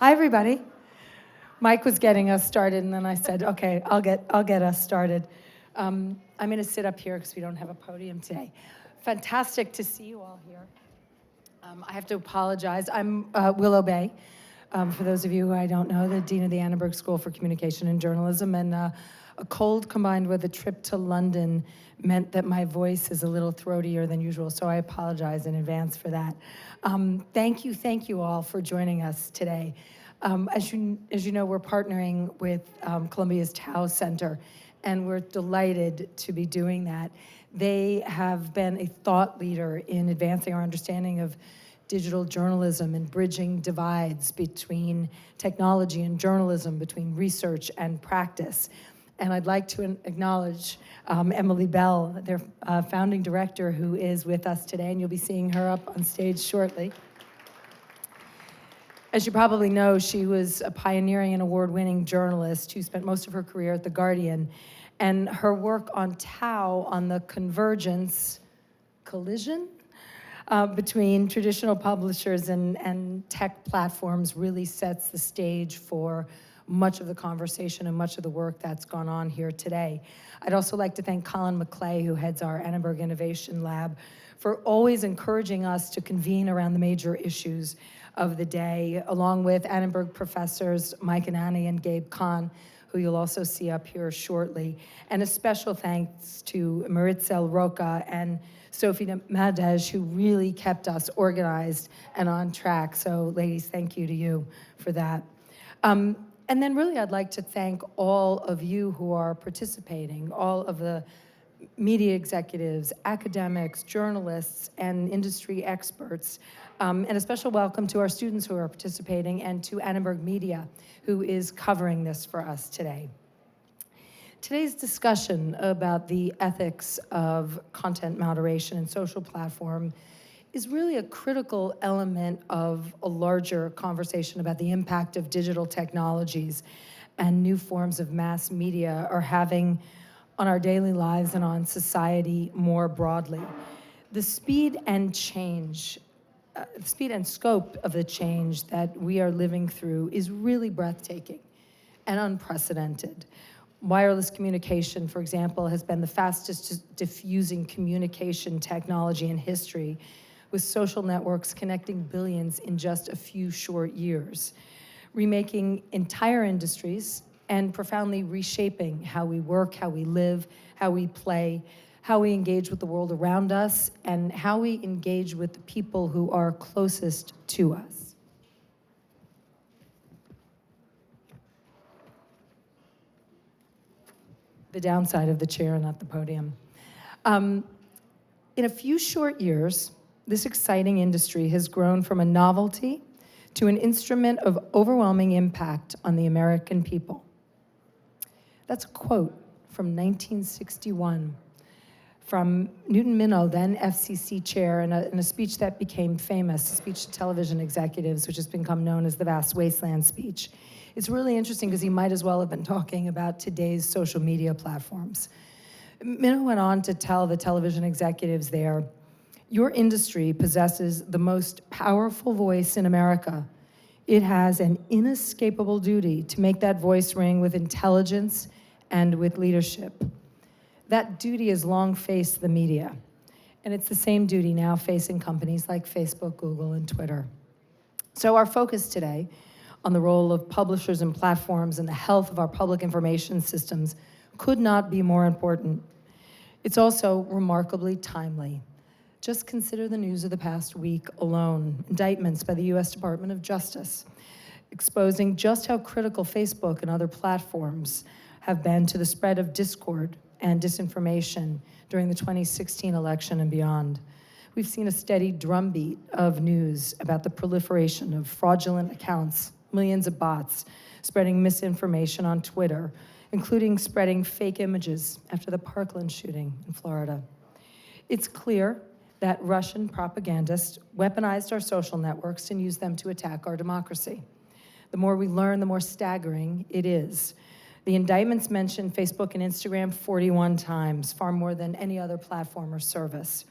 Hi, everybody. Mike was getting us started, and then I said, okay, I'll get us started. I'm going to sit up here because we don't have a podium today. Fantastic to see you all here. I have to apologize. I'm Willow Bay. For those of you who I don't know, the Dean of the Annenberg School for Communication and Journalism, and a cold combined with a trip to London meant that my voice is a little throatier than usual, so I apologize in advance for that. Thank you all for joining us today. As you know, we're partnering with Columbia's Tao Center, and we're delighted to be doing that. They have been a thought leader in advancing our understanding of digital journalism and bridging divides between technology and journalism, between research and practice. And I'd like to acknowledge Emily Bell, their founding director, who is with us today, and you'll be seeing her up on stage shortly. As you probably know, she was a pioneering and award-winning journalist who spent most of her career at The Guardian, and her work on Tao, on the collision between traditional publishers and tech platforms, really sets the stage for much of the conversation and much of the work that's gone on here today. I'd also like to thank Colin McClay, who heads our Annenberg Innovation Lab, for always encouraging us to convene around the major issues of the day, along with Annenberg professors Mike and Annie and Gabe Kahn, who you'll also see up here shortly. And a special thanks to Maritzel Roca and Sophie Madej, who really kept us organized and on track. So ladies, thank you to you for that. And then really I'd like to thank all of you who are participating, all of the media executives, academics, journalists, and industry experts. And a special welcome to our students who are participating and to Annenberg Media, who is covering this for us today. Today's discussion about the ethics of content moderation and social platform is really a critical element of a larger conversation about the impact of digital technologies and new forms of mass media are having on our daily lives and on society more broadly. The speed and scope of the change that we are living through is really breathtaking and unprecedented. Wireless communication, for example, has been the fastest diffusing communication technology in history, with social networks connecting billions in just a few short years, remaking entire industries and profoundly reshaping how we work, how we live, how we play, how we engage with the world around us, and how we engage with the people who are closest to us. The downside of the chair, not the podium. In a few short years, this exciting industry has grown from a novelty to an instrument of overwhelming impact on the American people. That's a quote from 1961 from Newton Minow, then FCC chair, in a speech that became famous, a speech to television executives, which has become known as the Vast Wasteland speech. It's really interesting because he might as well have been talking about today's social media platforms. Minow went on to tell the television executives there, "Your industry possesses the most powerful voice in America. It has an inescapable duty to make that voice ring with intelligence and with leadership. That duty has long faced the media, and it's the same duty now facing companies like Facebook, Google, and Twitter." So our focus today on the role of publishers and platforms and the health of our public information systems could not be more important. It's also remarkably timely. Just consider the news of the past week alone. Indictments by the US Department of Justice exposing just how critical Facebook and other platforms have been to the spread of discord and disinformation during the 2016 election and beyond. We've seen a steady drumbeat of news about the proliferation of fraudulent accounts, millions of bots spreading misinformation on Twitter, including spreading fake images after the Parkland shooting in Florida. It's clear that Russian propagandists weaponized our social networks and used them to attack our democracy. The more we learn, the more staggering it is. The indictments mention Facebook and Instagram 41 times, far more than any other platform or service.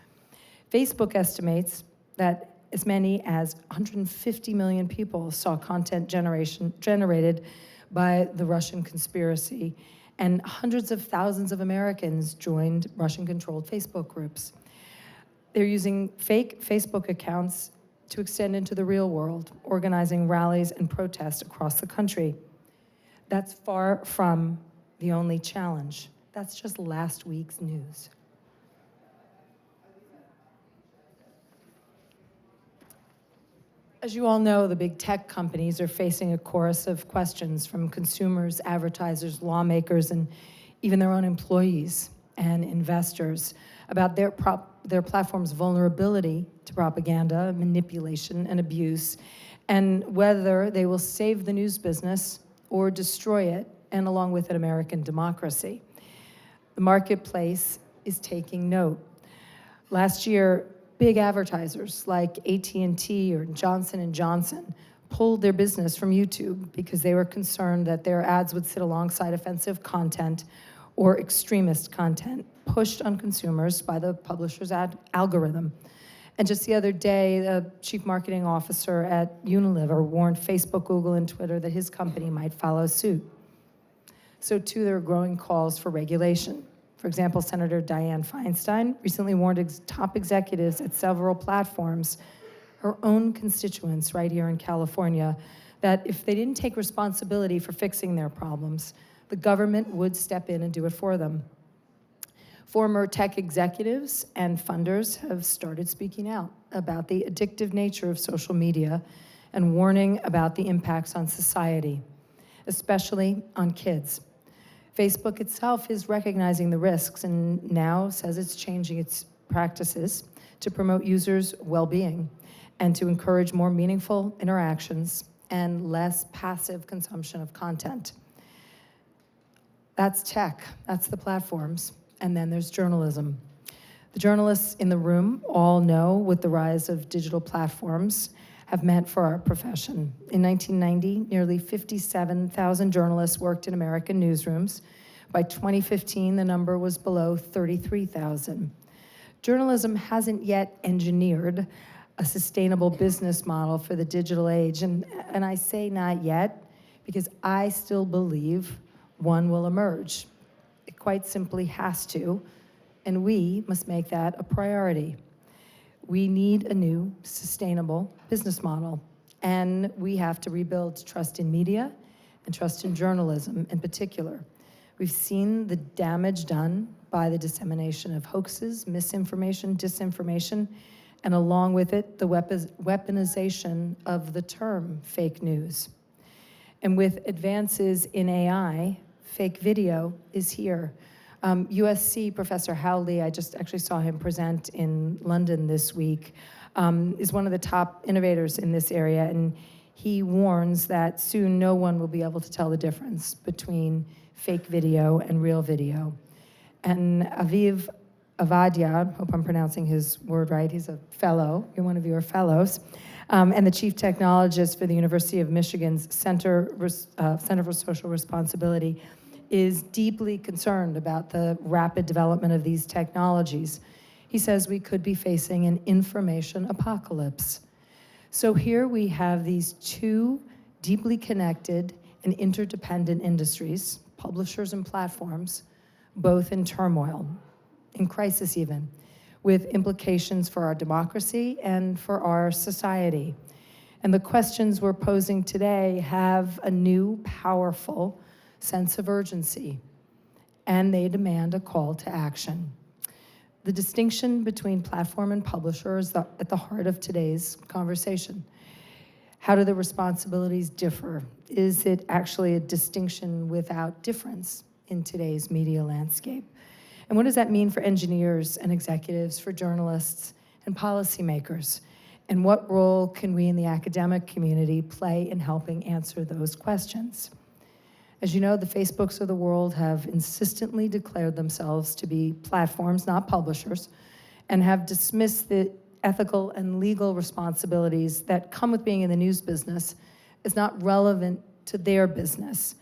Facebook estimates that as many as 150 million people saw content generated by the Russian conspiracy, and hundreds of thousands of Americans joined Russian-controlled Facebook groups. They're using fake Facebook accounts to extend into the real world, organizing rallies and protests across the country. That's far from the only challenge. That's just last week's news. As you all know, the big tech companies are facing a chorus of questions from consumers, advertisers, lawmakers, and even their own employees and investors about their platform's vulnerability to propaganda, manipulation, and abuse, and whether they will save the news business or destroy it, and along with it, American democracy. The marketplace is taking note. Last year, big advertisers like AT&T or Johnson & Johnson pulled their business from YouTube because they were concerned that their ads would sit alongside offensive content or extremist content pushed on consumers by the publisher's ad algorithm. And just the other day, the chief marketing officer at Unilever warned Facebook, Google, and Twitter that his company might follow suit. So too, there are growing calls for regulation. For example, Senator Dianne Feinstein recently warned top executives at several platforms, her own constituents right here in California, that if they didn't take responsibility for fixing their problems, the government would step in and do it for them. Former tech executives and funders have started speaking out about the addictive nature of social media and warning about the impacts on society, especially on kids. Facebook itself is recognizing the risks and now says it's changing its practices to promote users' well-being and to encourage more meaningful interactions and less passive consumption of content. That's tech, that's the platforms, and then there's journalism. The journalists in the room all know what the rise of digital platforms have meant for our profession. In 1990, nearly 57,000 journalists worked in American newsrooms. By 2015, the number was below 33,000. Journalism hasn't yet engineered a sustainable business model for the digital age, and I say not yet because I still believe one will emerge. It quite simply has to, and we must make that a priority. We need a new, sustainable business model, and we have to rebuild trust in media and trust in journalism in particular. We've seen the damage done by the dissemination of hoaxes, misinformation, disinformation, and along with it, the weaponization of the term fake news. And with advances in AI, fake video is here. USC Professor Howley, I just actually saw him present in London this week, is one of the top innovators in this area, and he warns that soon no one will be able to tell the difference between fake video and real video. And Aviv Avadia, hope I'm pronouncing his word right, he's a fellow, you're one of your fellows, and the chief technologist for the University of Michigan's Center for Social Responsibility, is deeply concerned about the rapid development of these technologies. He says we could be facing an information apocalypse. So here we have these two deeply connected and interdependent industries, publishers and platforms, both in turmoil, in crisis even, with implications for our democracy and for our society. And the questions we're posing today have a new, powerful sense of urgency, and they demand a call to action. The distinction between platform and publisher is at the heart of today's conversation. How do the responsibilities differ? Is it actually a distinction without difference in today's media landscape? And what does that mean for engineers and executives, for journalists and policymakers? And what role can we in the academic community play in helping answer those questions? As you know, the Facebooks of the world have insistently declared themselves to be platforms, not publishers, and have dismissed the ethical and legal responsibilities that come with being in the news business as not relevant to their business.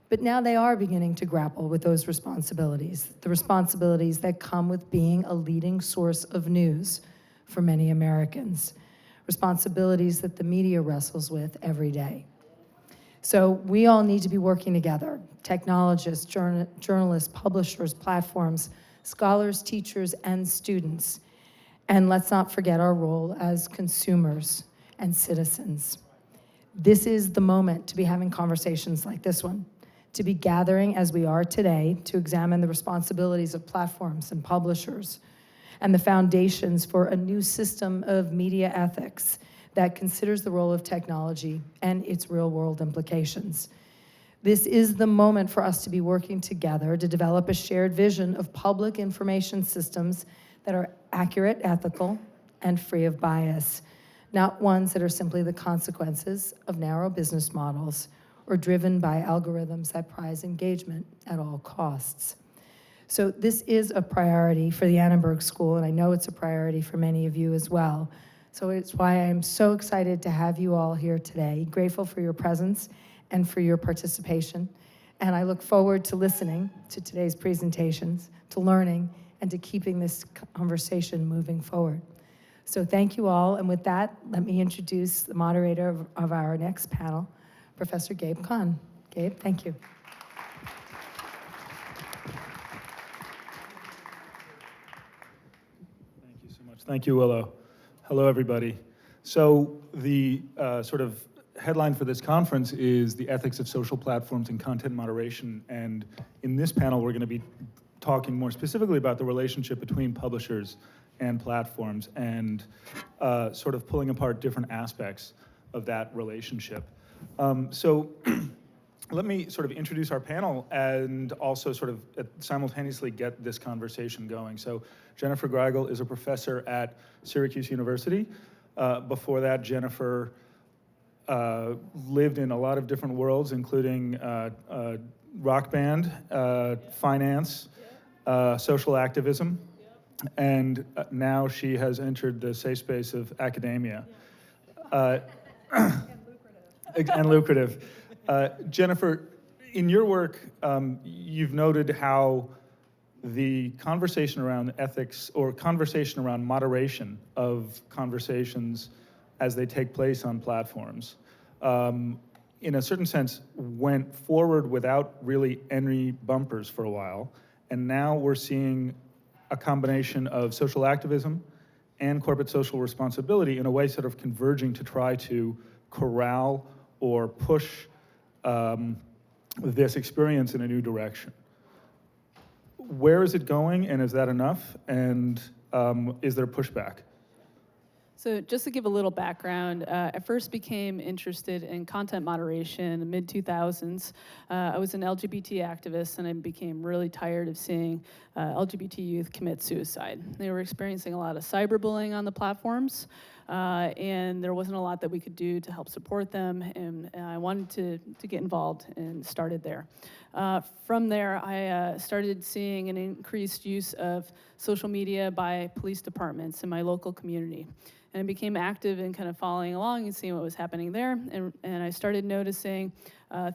But now they are beginning to grapple with those responsibilities, the responsibilities that come with being a leading source of news for many Americans. responsibilities that the media wrestles with every day. So we all need to be working together, technologists, journalists, publishers, platforms, scholars, teachers, and students. And let's not forget our role as consumers and citizens. This is the moment to be having conversations like this one, to be gathering as we are today to examine the responsibilities of platforms and publishers and the foundations for a new system of media ethics that considers the role of technology and its real-world implications. This is the moment for us to be working together to develop a shared vision of public information systems that are accurate, ethical, and free of bias, not ones that are simply the consequences of narrow business models or driven by algorithms that prize engagement at all costs. So this is a priority for the Annenberg School, and I know it's a priority for many of you as well. So it's why I'm so excited to have you all here today, grateful for your presence and for your participation. And I look forward to listening to today's presentations, to learning, and to keeping this conversation moving forward. So thank you all, and with that, let me introduce the moderator of our next panel, Professor Gabe Kahn. Gabe, thank you. Thank you so much. Thank you, Willow. Hello, everybody. So the sort of headline for this conference is the ethics of social platforms and content moderation. And in this panel, we're going to be talking more specifically about the relationship between publishers and platforms and sort of pulling apart different aspects of that relationship. So let me sort of introduce our panel and also sort of simultaneously get this conversation going. So Jennifer Greigel is a professor at Syracuse University. Before that, Jennifer lived in a lot of different worlds, including rock band, finance, social activism, and now she has entered the safe space of academia. And lucrative. Jennifer, in your work, you've noted how the conversation around ethics or conversation around moderation of conversations as they take place on platforms, in a certain sense, went forward without really any bumpers for a while. And now we're seeing a combination of social activism and corporate social responsibility in a way sort of converging to try to corral or push this experience in a new direction. Where is it going, and is that enough? And is there pushback? So just to give a little background, I first became interested in content moderation in the mid-2000s. I was an LGBT activist, and I became really tired of seeing LGBT youth commit suicide. They were experiencing a lot of cyberbullying on the platforms, and there wasn't a lot that we could do to help support them, and I wanted to get involved and started there. From there, I started seeing an increased use of social media by police departments in my local community. And I became active in kind of following along and seeing what was happening there. And I started noticing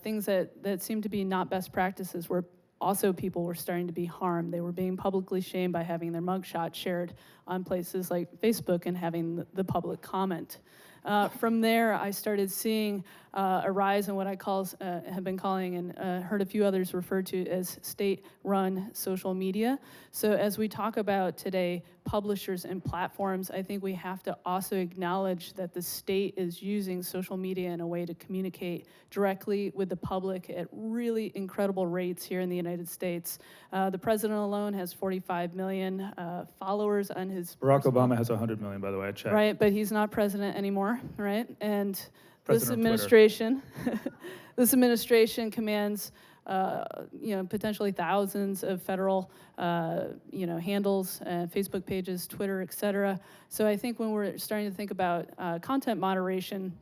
things that seemed to be not best practices, where also people were starting to be harmed. They were being publicly shamed by having their mugshot shared on places like Facebook and having the public comment. From there, I started seeing a rise in what I have been calling and heard a few others refer to as state-run social media. So as we talk about today, publishers and platforms, I think we have to also acknowledge that the state is using social media in a way to communicate directly with the public at really incredible rates here in the United States. The president alone has 45 million followers on his... Barack Obama has 100 million, by the way, I checked. Right, but he's not president anymore, right? And this President administration, this administration commands, potentially thousands of federal, handles, Facebook pages, Twitter, et cetera. So I think when we're starting to think about content moderation,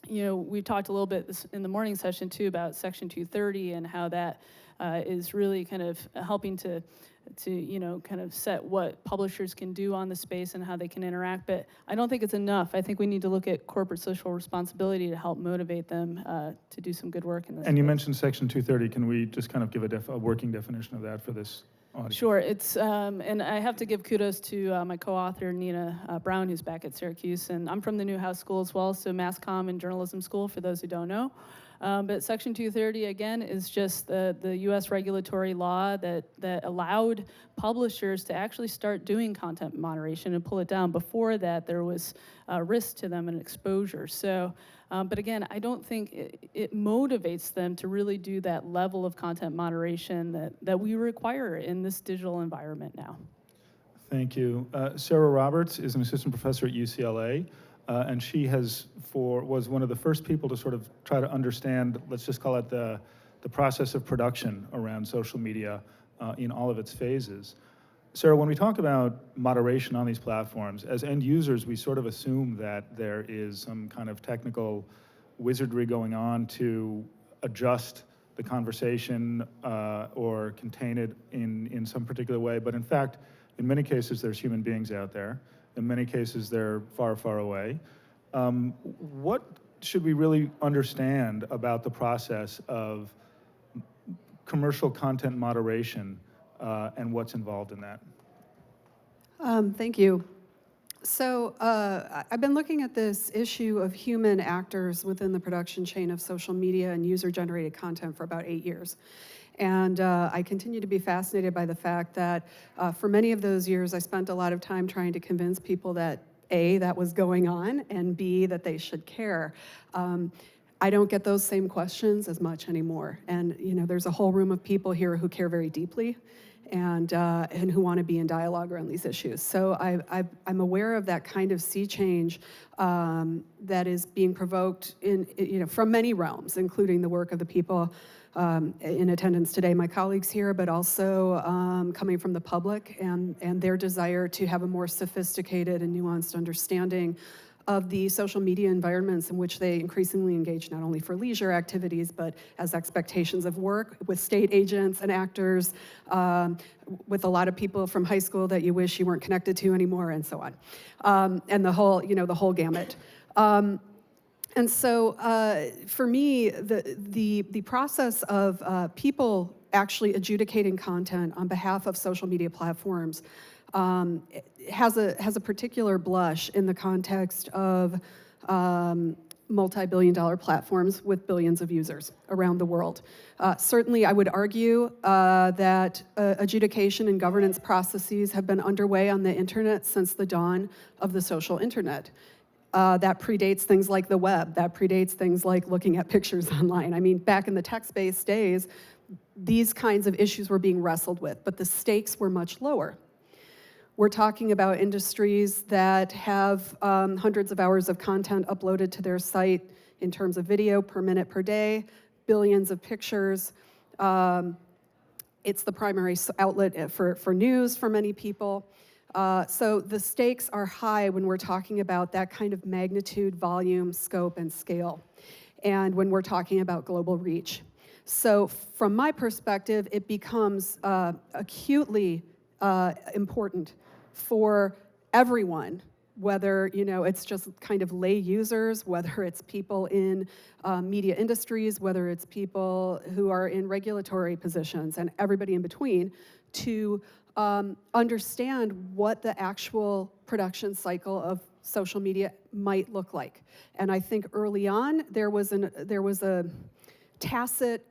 we talked a little bit in the morning session too about Section 230 and how that is really kind of helping to kind of set what publishers can do on the space and how they can interact. But I don't think it's enough. I think we need to look at corporate social responsibility to help motivate them to do some good work in this And you space. mentioned Section 230. Can we just kind of give a working definition of that for this audience? Sure, it's, and I have to give kudos to my co-author, Nina Brown, who's back at Syracuse, and I'm from the Newhouse School as well, so Mass Comm and Journalism School, for those who don't know. But Section 230, again, is just the US regulatory law that allowed publishers to actually start doing content moderation and pull it down. Before that, there was risk to them and exposure. So, but again, I don't think it motivates them to really do that level of content moderation that we require in this digital environment now. Thank you. Sarah Roberts is an assistant professor at UCLA, and she was one of the first people to sort of try to understand, let's just call it the process of production around social media in all of its phases. Sarah, when we talk about moderation on these platforms, as end users, we sort of assume that there is some kind of technical wizardry going on to adjust the conversation or contain it in some particular way. But in fact, in many cases, there's human beings out there. In many cases, they're far, far away. What should we really understand about the process of commercial content moderation and what's involved in that? Thank you. So I've been looking at this issue of human actors within the production chain of social media and user-generated content for about 8 years. And I continue to be fascinated by the fact that for many of those years, I spent a lot of time trying to convince people that A, that was going on, and B, that they should care. I don't get those same questions as much anymore. And there's a whole room of people here who care very deeply and who want to be in dialogue around these issues. So I'm aware of that kind of sea change that is being provoked from many realms, including the work of the people in attendance today, my colleagues here, but also coming from the public and their desire to have a more sophisticated and nuanced understanding of the social media environments in which they increasingly engage, not only for leisure activities, but as expectations of work with state agents and actors, with a lot of people from high school that you wish you weren't connected to anymore, and so on, and the whole gamut. And so, for me, the process of people actually adjudicating content on behalf of social media platforms has a particular blush in the context of multi-billion-dollar platforms with billions of users around the world. Certainly, I would argue that adjudication and governance processes have been underway on the internet since the dawn of the social internet. That predates things like the web, that predates things like looking at pictures online. I mean, back in the text-based days, these kinds of issues were being wrestled with, but the stakes were much lower. We're talking about industries that have hundreds of hours of content uploaded to their site in terms of video per minute per day, billions of pictures. It's the primary outlet for news for many people. So the stakes are high when we're talking about that kind of magnitude, volume, scope, and scale, and when we're talking about global reach. So from my perspective, it becomes acutely important for everyone, whether it's just kind of lay users, whether it's people in media industries, whether it's people who are in regulatory positions, and everybody in between, to understand what the actual production cycle of social media might look like. And I think early on there was a tacit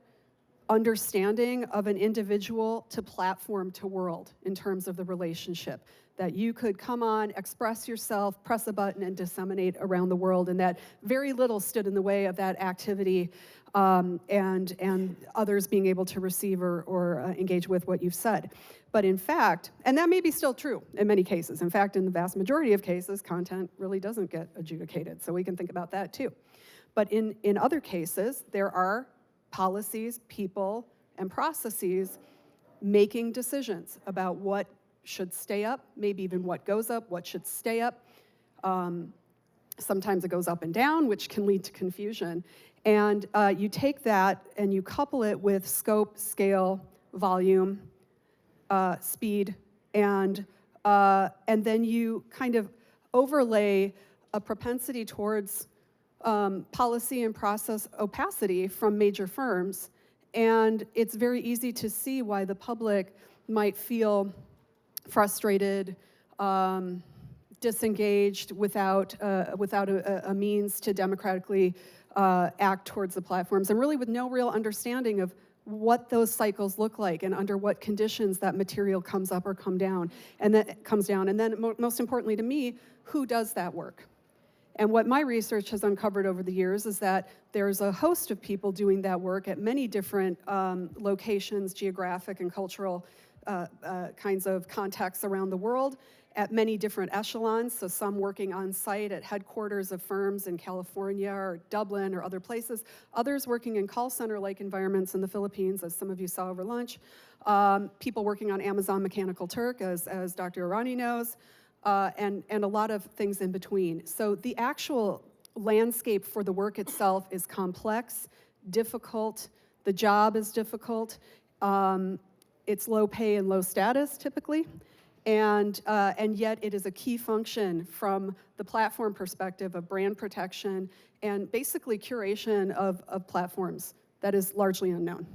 understanding of an individual to platform to world in terms of the relationship, that you could come on, express yourself, press a button, and disseminate around the world, and that very little stood in the way of that activity and others being able to receive or engage with what you've said. But in fact, and that may be still true in many cases. In fact, in the vast majority of cases, content really doesn't get adjudicated, so we can think about that too. But in other cases, there are policies, people, and processes making decisions about what should stay up, maybe even what goes up, what should stay up. Sometimes it goes up and down, which can lead to confusion. And you take that and you couple it with scope, scale, volume, speed, and then you kind of overlay a propensity towards policy and process opacity from major firms, and it's very easy to see why the public might feel frustrated, disengaged without a means to democratically act towards the platforms, and really with no real understanding of what those cycles look like and under what conditions that material comes up or comes down. And then most importantly to me, who does that work? And what my research has uncovered over the years is that there's a host of people doing that work at many different locations, geographic and cultural kinds of contexts around the world, at many different echelons, so some working on site at headquarters of firms in California or Dublin or other places, others working in call center-like environments in the Philippines, as some of you saw over lunch, people working on Amazon Mechanical Turk, as Dr. Irani knows, and a lot of things in between. So the actual landscape for the work itself is complex, difficult, the job is difficult, it's low pay and low status typically, and yet it is a key function from the platform perspective of brand protection and basically curation of platforms that is largely unknown.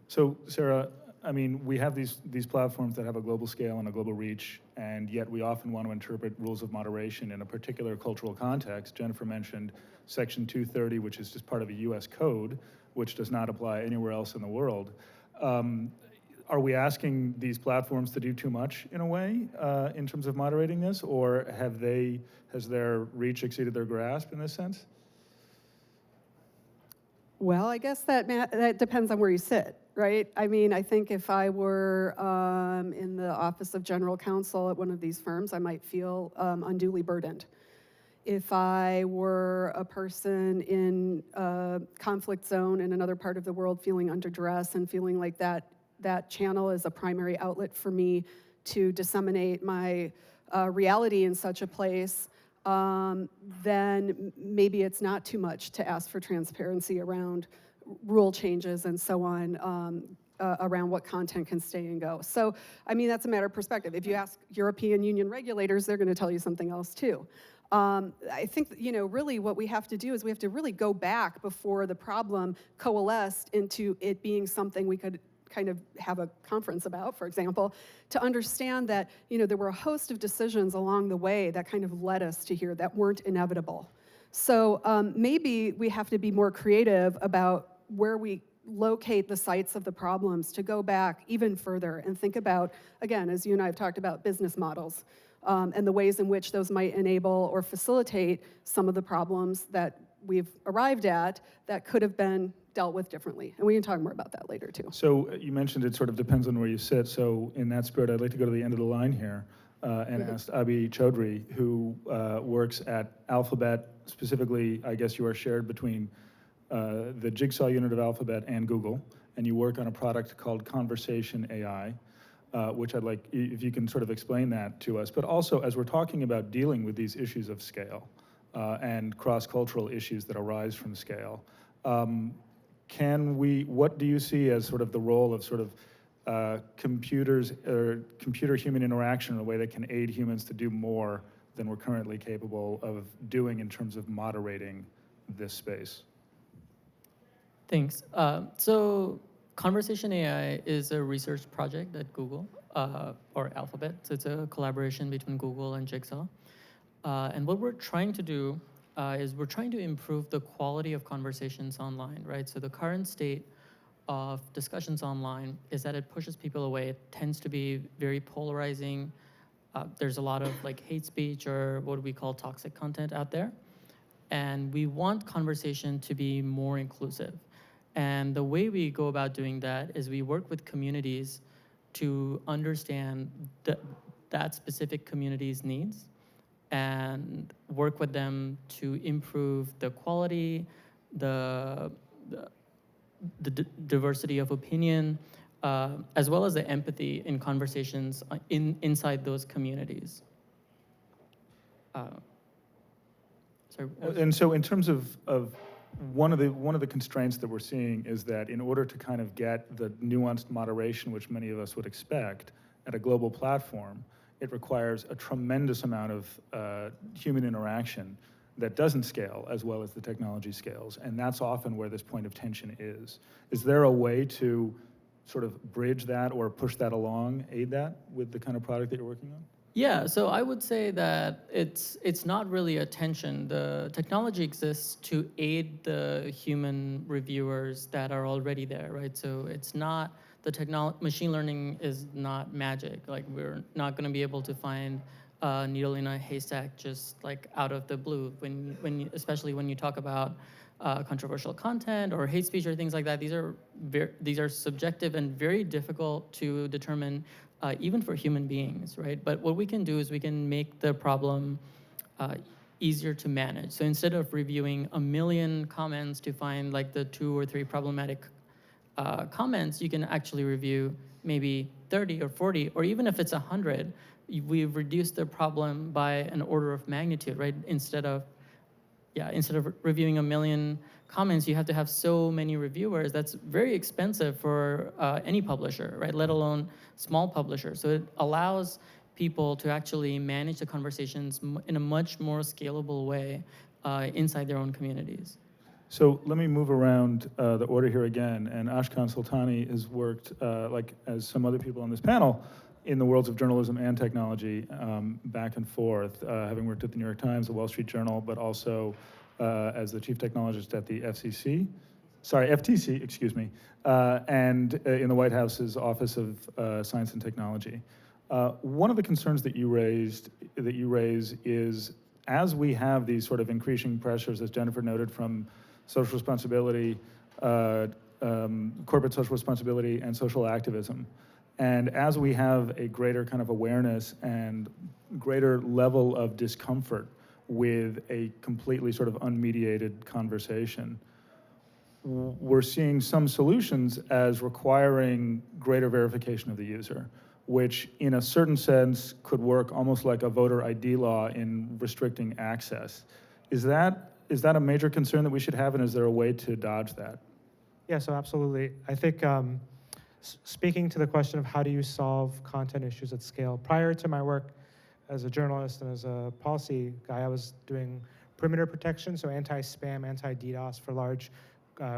So, Sarah, I mean, we have these platforms that have a global scale and a global reach, and yet we often want to interpret rules of moderation in a particular cultural context. Jennifer mentioned Section 230, which is just part of a US code, which does not apply anywhere else in the world. Are we asking these platforms to do too much in a way in terms of moderating this, or has their reach exceeded their grasp in this sense? Well, I guess that depends on where you sit, right? I mean, I think if I were in the office of general counsel at one of these firms, I might feel unduly burdened. If I were a person in a conflict zone in another part of the world feeling under duress and feeling like that channel is a primary outlet for me to disseminate my reality in such a place, then maybe it's not too much to ask for transparency around rule changes and so on, around what content can stay and go. So, I mean, that's a matter of perspective. If you ask European Union regulators, they're going to tell you something else too. I think, really what we have to do is we have to really go back before the problem coalesced into it being something we could kind of have a conference about, for example, to understand that, there were a host of decisions along the way that kind of led us to here that weren't inevitable. So maybe we have to be more creative about where we locate the sites of the problems, to go back even further and think about, again, as you and I have talked about, business models and the ways in which those might enable or facilitate some of the problems that we've arrived at that could have been dealt with differently. And we can talk more about that later too. So you mentioned it sort of depends on where you sit. So in that spirit, I'd like to go to the end of the line here and ask Abhi Chaudhry, who works at Alphabet, specifically, I guess you are shared between the Jigsaw unit of Alphabet and Google, and you work on a product called Conversation AI, which I'd like, if you can sort of explain that to us. But also, as we're talking about dealing with these issues of scale and cross-cultural issues that arise from scale, what do you see as sort of the role of sort of computers or computer-human interaction in a way that can aid humans to do more than we're currently capable of doing in terms of moderating this space? Thanks. So Conversation AI is a research project at Google, or Alphabet. So it's a collaboration between Google and Jigsaw. And what we're trying to do is we're trying to improve the quality of conversations online, right? So the current state of discussions online is that it pushes people away. It tends to be very polarizing. There's a lot of hate speech or what we call toxic content out there. And we want conversation to be more inclusive. And the way we go about doing that is we work with communities to understand that specific community's needs and work with them to improve the quality, the diversity of opinion, as well as the empathy in conversations inside those communities. And so in terms of one of the constraints that we're seeing is that in order to kind of get the nuanced moderation which many of us would expect at a global platform, it requires a tremendous amount of human interaction that doesn't scale as well as the technology scales. And that's often where this point of tension is. Is there a way to sort of bridge that or push that along, aid that with the kind of product that you're working on? Yeah, so I would say that it's not really a tension. The technology exists to aid the human reviewers that are already there, right? So it's not machine learning is not magic. Like we're not going to be able to find a needle in a haystack just like out of the blue. Especially when you talk about controversial content or hate speech or things like that, these are subjective and very difficult to determine. Even for human beings, right? But what we can do is we can make the problem easier to manage. So instead of reviewing 1 million comments to find like the 2 or 3 problematic comments, you can actually review maybe 30 or 40, or even if it's 100, we've reduced the problem by an order of magnitude, right? Instead of reviewing 1 million comments, you have to have so many reviewers. That's very expensive for any publisher, right? Let alone small publishers. So it allows people to actually manage the conversations in a much more scalable way inside their own communities. So let me move around the order here again. And Ashkan Sultani has worked, like as some other people on this panel, in the worlds of journalism and technology, back and forth, having worked at the New York Times, the Wall Street Journal, but also as the chief technologist at the FTC, excuse me, and in the White House's Office of Science and Technology. One of the concerns that you raise is, as we have these sort of increasing pressures, as Jennifer noted, from social responsibility, corporate social responsibility, and social activism, and as we have a greater kind of awareness and greater level of discomfort with a completely sort of unmediated conversation, we're seeing some solutions as requiring greater verification of the user, which in a certain sense could work almost like a voter ID law in restricting access. Is that a major concern that we should have, and is there a way to dodge that? Yeah, so absolutely. I think speaking to the question of how do you solve content issues at scale, prior to my work as a journalist and as a policy guy, I was doing perimeter protection, so anti-spam, anti-DDoS for large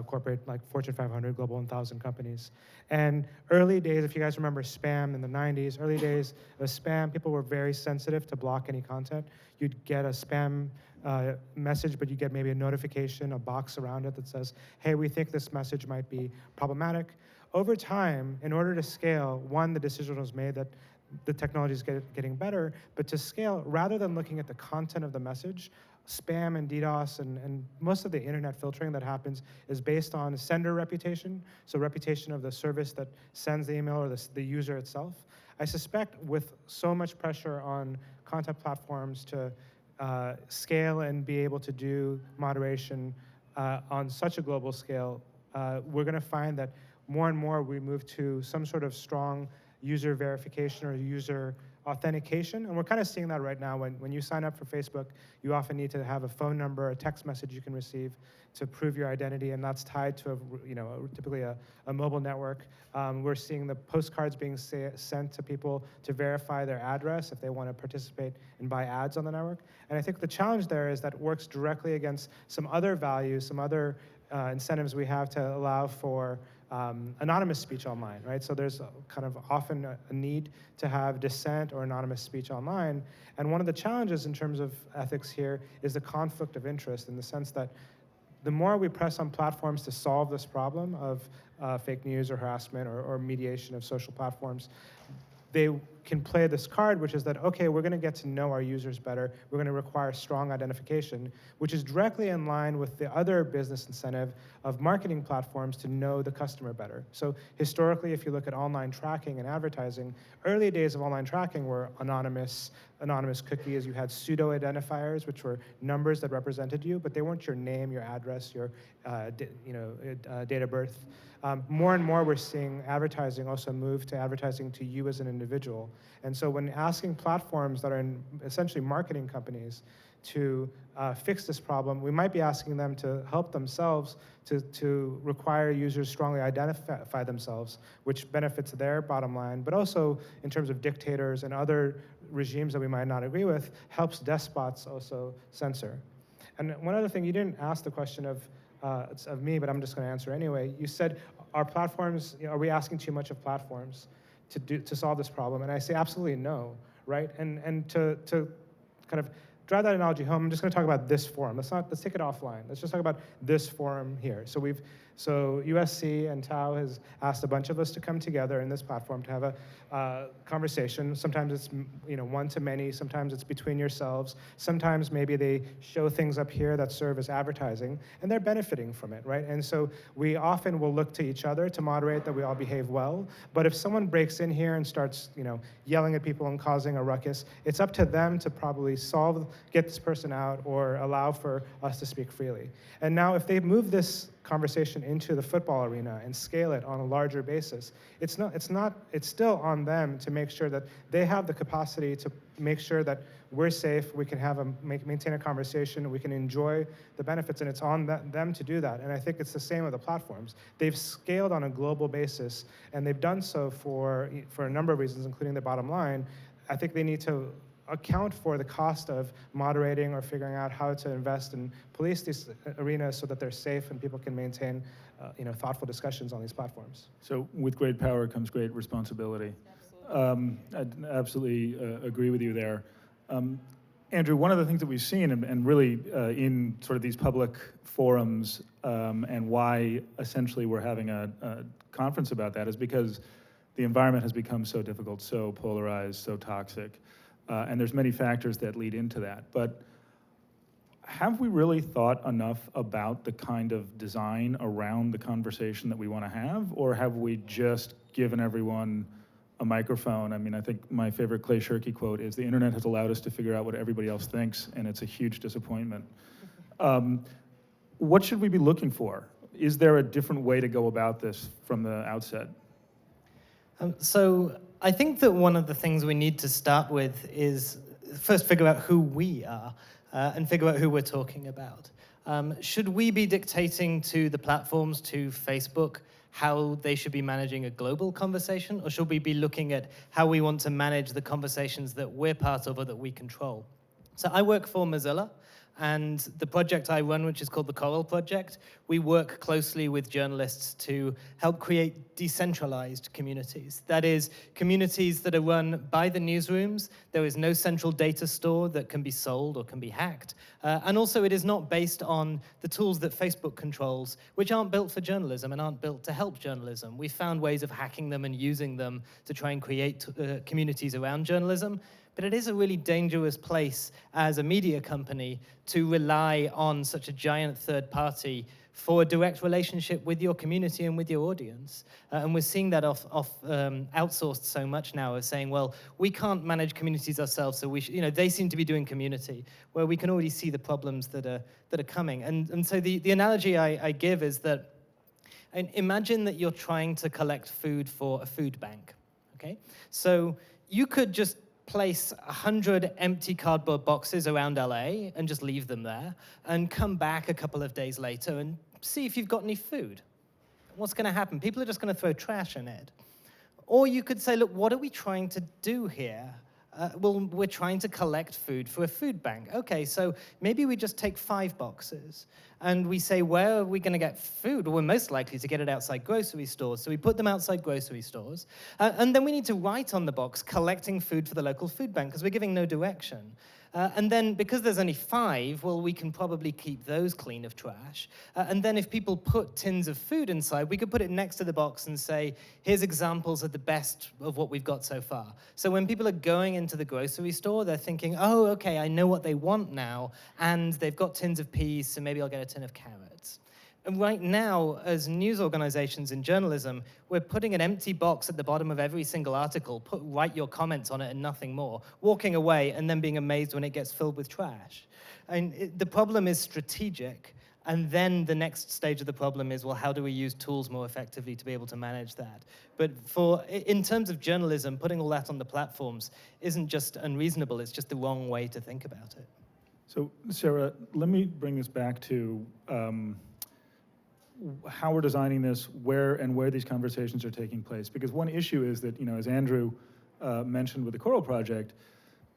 corporate, like Fortune 500, Global 1000 companies. And early days, if you guys remember spam in the 90s, early days of spam, people were very sensitive to block any content. You'd get a spam message, but you get maybe a notification, a box around it that says, hey, we think this message might be problematic. Over time, in order to scale, one, the decision was made that the technology is getting better, but to scale, rather than looking at the content of the message, spam and DDoS and most of the internet filtering that happens is based on sender reputation, so reputation of the service that sends the email or the user itself. I suspect with so much pressure on content platforms to scale and be able to do moderation on such a global scale, we're going to find that more and more we move to some sort of strong user verification or user authentication. And we're kind of seeing that right now. When you sign up for Facebook, you often need to have a phone number, a text message you can receive to prove your identity, and that's tied to typically a mobile network. We're seeing the postcards being sent to people to verify their address if they want to participate and buy ads on the network. And I think the challenge there is that it works directly against some other values, some other incentives we have to allow for anonymous speech online, right? So there's kind of often a need to have dissent or anonymous speech online. And one of the challenges in terms of ethics here is the conflict of interest, in the sense that the more we press on platforms to solve this problem of fake news or harassment or mediation of social platforms, they can play this card, which is that, okay, we're going to get to know our users better. We're going to require strong identification, which is directly in line with the other business incentive of marketing platforms to know the customer better. So historically, if you look at online tracking and advertising, early days of online tracking were anonymous cookies. You had pseudo-identifiers, which were numbers that represented you, but they weren't your name, your address, your date of birth. More and more, we're seeing advertising also move to advertising to you as an individual. And so when asking platforms that are essentially marketing companies to fix this problem, we might be asking them to help themselves to require users strongly identify themselves, which benefits their bottom line, but also in terms of dictators and other regimes that we might not agree with, helps despots also censor. And one other thing, you didn't ask the question of it's of me, but I'm just going to answer anyway. You said, are platforms, are we asking too much of platforms to solve this problem? And I say absolutely no, right? And to kind of drive that analogy home, I'm just going to talk about this forum. Let's take it offline. Let's just talk about this forum here. So USC and Tao has asked a bunch of us to come together in this platform to have a conversation. Sometimes it's one to many. Sometimes it's between yourselves. Sometimes maybe they show things up here that serve as advertising, and they're benefiting from it, right? And so we often will look to each other to moderate that we all behave well. But if someone breaks in here and starts yelling at people and causing a ruckus, it's up to them to probably get this person out or allow for us to speak freely. And now if they move this conversation into the football arena and scale it on a larger basis, it's still on them to make sure that they have the capacity to make sure that we're safe, we can maintain a conversation, we can enjoy the benefits, and it's on them to do that. And I think it's the same with the platforms. They've scaled on a global basis, and they've done so for a number of reasons, including the bottom line. I think they need to account for the cost of moderating or figuring out how to invest and police these arenas so that they're safe and people can maintain thoughtful discussions on these platforms. So with great power comes great responsibility. I absolutely agree with you there. Andrew, one of the things that we've seen and really in sort of these public forums and why essentially we're having a conference about that is because the environment has become so difficult, so polarized, so toxic. And there's many factors that lead into that. But have we really thought enough about the kind of design around the conversation that we want to have? Or have we just given everyone a microphone? I mean, I think my favorite Clay Shirky quote is, the internet has allowed us to figure out what everybody else thinks, and it's a huge disappointment. What should we be looking for? Is there a different way to go about this from the outset? So I think that one of the things we need to start with is first figure out who we are and figure out who we're talking about. Should we be dictating to the platforms, to Facebook, how they should be managing a global conversation, or should we be looking at how we want to manage the conversations that we're part of or that we control? So I work for Mozilla, and the project I run, which is called the Coral Project, we work closely with journalists to help create decentralized communities. That is, communities that are run by the newsrooms. There is no central data store that can be sold or can be hacked. And also, it is not based on the tools that Facebook controls, which aren't built for journalism and aren't built to help journalism. We found ways of hacking them and using them to try and create communities around journalism. But it is a really dangerous place as a media company to rely on such a giant third party for a direct relationship with your community and with your audience. And we're seeing that outsourced so much now, as saying, well, we can't manage communities ourselves, so they seem to be doing community, where we can already see the problems that are coming. And so the analogy I give is that, imagine that you're trying to collect food for a food bank, okay? So you could just place 100 empty cardboard boxes around LA and just leave them there and come back a couple of days later and see if you've got any food. What's going to happen? People are just going to throw trash in it. Or you could say, look, what are we trying to do here? Well, we're trying to collect food for a food bank. Okay, so maybe we just take 5 boxes and we say, where are we going to get food? Well, we're most likely to get it outside grocery stores. So we put them outside grocery stores. And then we need to write on the box, collecting food for the local food bank, because we're giving no direction. And then, because there's only 5, well, we can probably keep those clean of trash. And then if people put tins of food inside, we could put it next to the box and say, here's examples of the best of what we've got so far. So when people are going into the grocery store, they're thinking, oh, okay, I know what they want now, and they've got tins of peas, so maybe I'll get a tin of carrots. And right now, as news organizations in journalism, we're putting an empty box at the bottom of every single article, write your comments on it and nothing more, walking away and then being amazed when it gets filled with trash. And the problem is strategic, and then the next stage of the problem is, well, how do we use tools more effectively to be able to manage that? But in terms of journalism, putting all that on the platforms isn't just unreasonable, it's just the wrong way to think about it. So, Sarah, let me bring this back to how we're designing this, where these conversations are taking place. Because one issue is that, as Andrew mentioned with the Coral Project,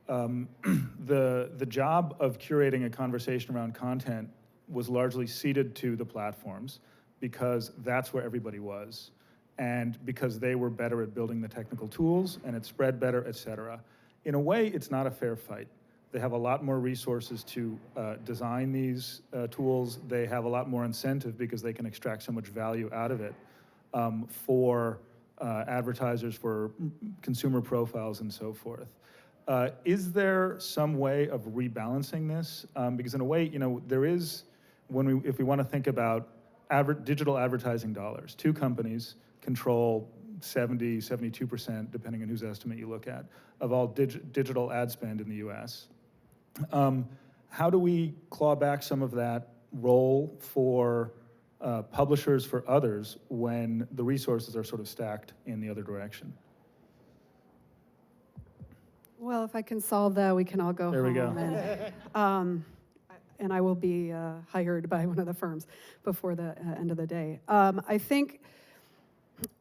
the job of curating a conversation around content was largely ceded to the platforms because that's where everybody was, and because they were better at building the technical tools and it spread better, et cetera. In a way, it's not a fair fight. They have a lot more resources to design these tools. They have a lot more incentive because they can extract so much value out of it for advertisers, for consumer profiles, and so forth. Is there some way of rebalancing this? Because in a way, there is, if we want to think about digital advertising dollars, two companies control 70, 72%, depending on whose estimate you look at, of all digital ad spend in the US. How do we claw back some of that role for publishers, for others, when the resources are sort of stacked in the other direction? Well, if I can solve that, we can all go There we home. go. And I will be hired by one of the firms before the end of the day. I think,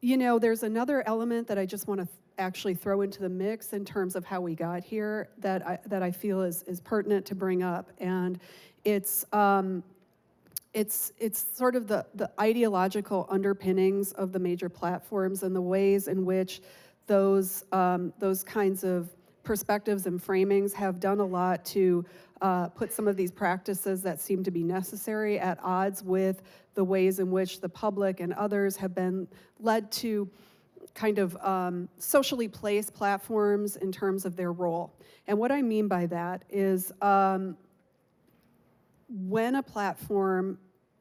there's another element that I just want to actually throw into the mix in terms of how we got here that I feel is pertinent to bring up, and it's sort of the ideological underpinnings of the major platforms and the ways in which those kinds of perspectives and framings have done a lot to put some of these practices that seem to be necessary at odds with the ways in which the public and others have been led to kind of socially placed platforms in terms of their role. And what I mean by that is when a platform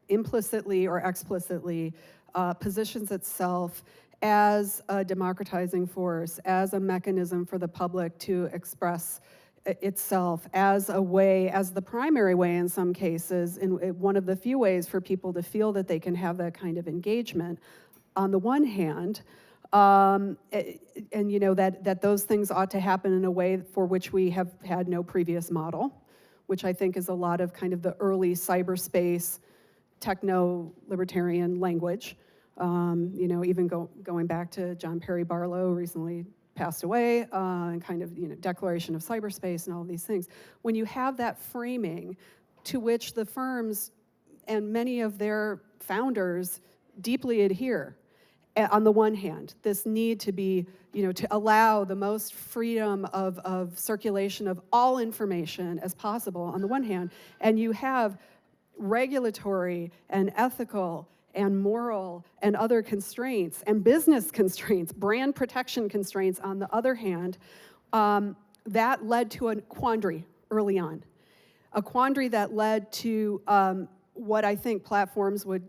implicitly or explicitly positions itself as a democratizing force, as a mechanism for the public to express itself, as the primary way in some cases, in one of the few ways for people to feel that they can have that kind of engagement, on the one hand, and that those things ought to happen in a way for which we have had no previous model, which I think is a lot of kind of the early cyberspace techno-libertarian language. Even going back to John Perry Barlow, recently passed away, and kind of, declaration of cyberspace and all of these things. When you have that framing to which the firms and many of their founders deeply adhere, on the one hand, this need to be, to allow the most freedom of circulation of all information as possible on the one hand, and you have regulatory and ethical and moral and other constraints and business constraints, brand protection constraints on the other hand, that led to a quandary early on. A quandary that led to what I think platforms would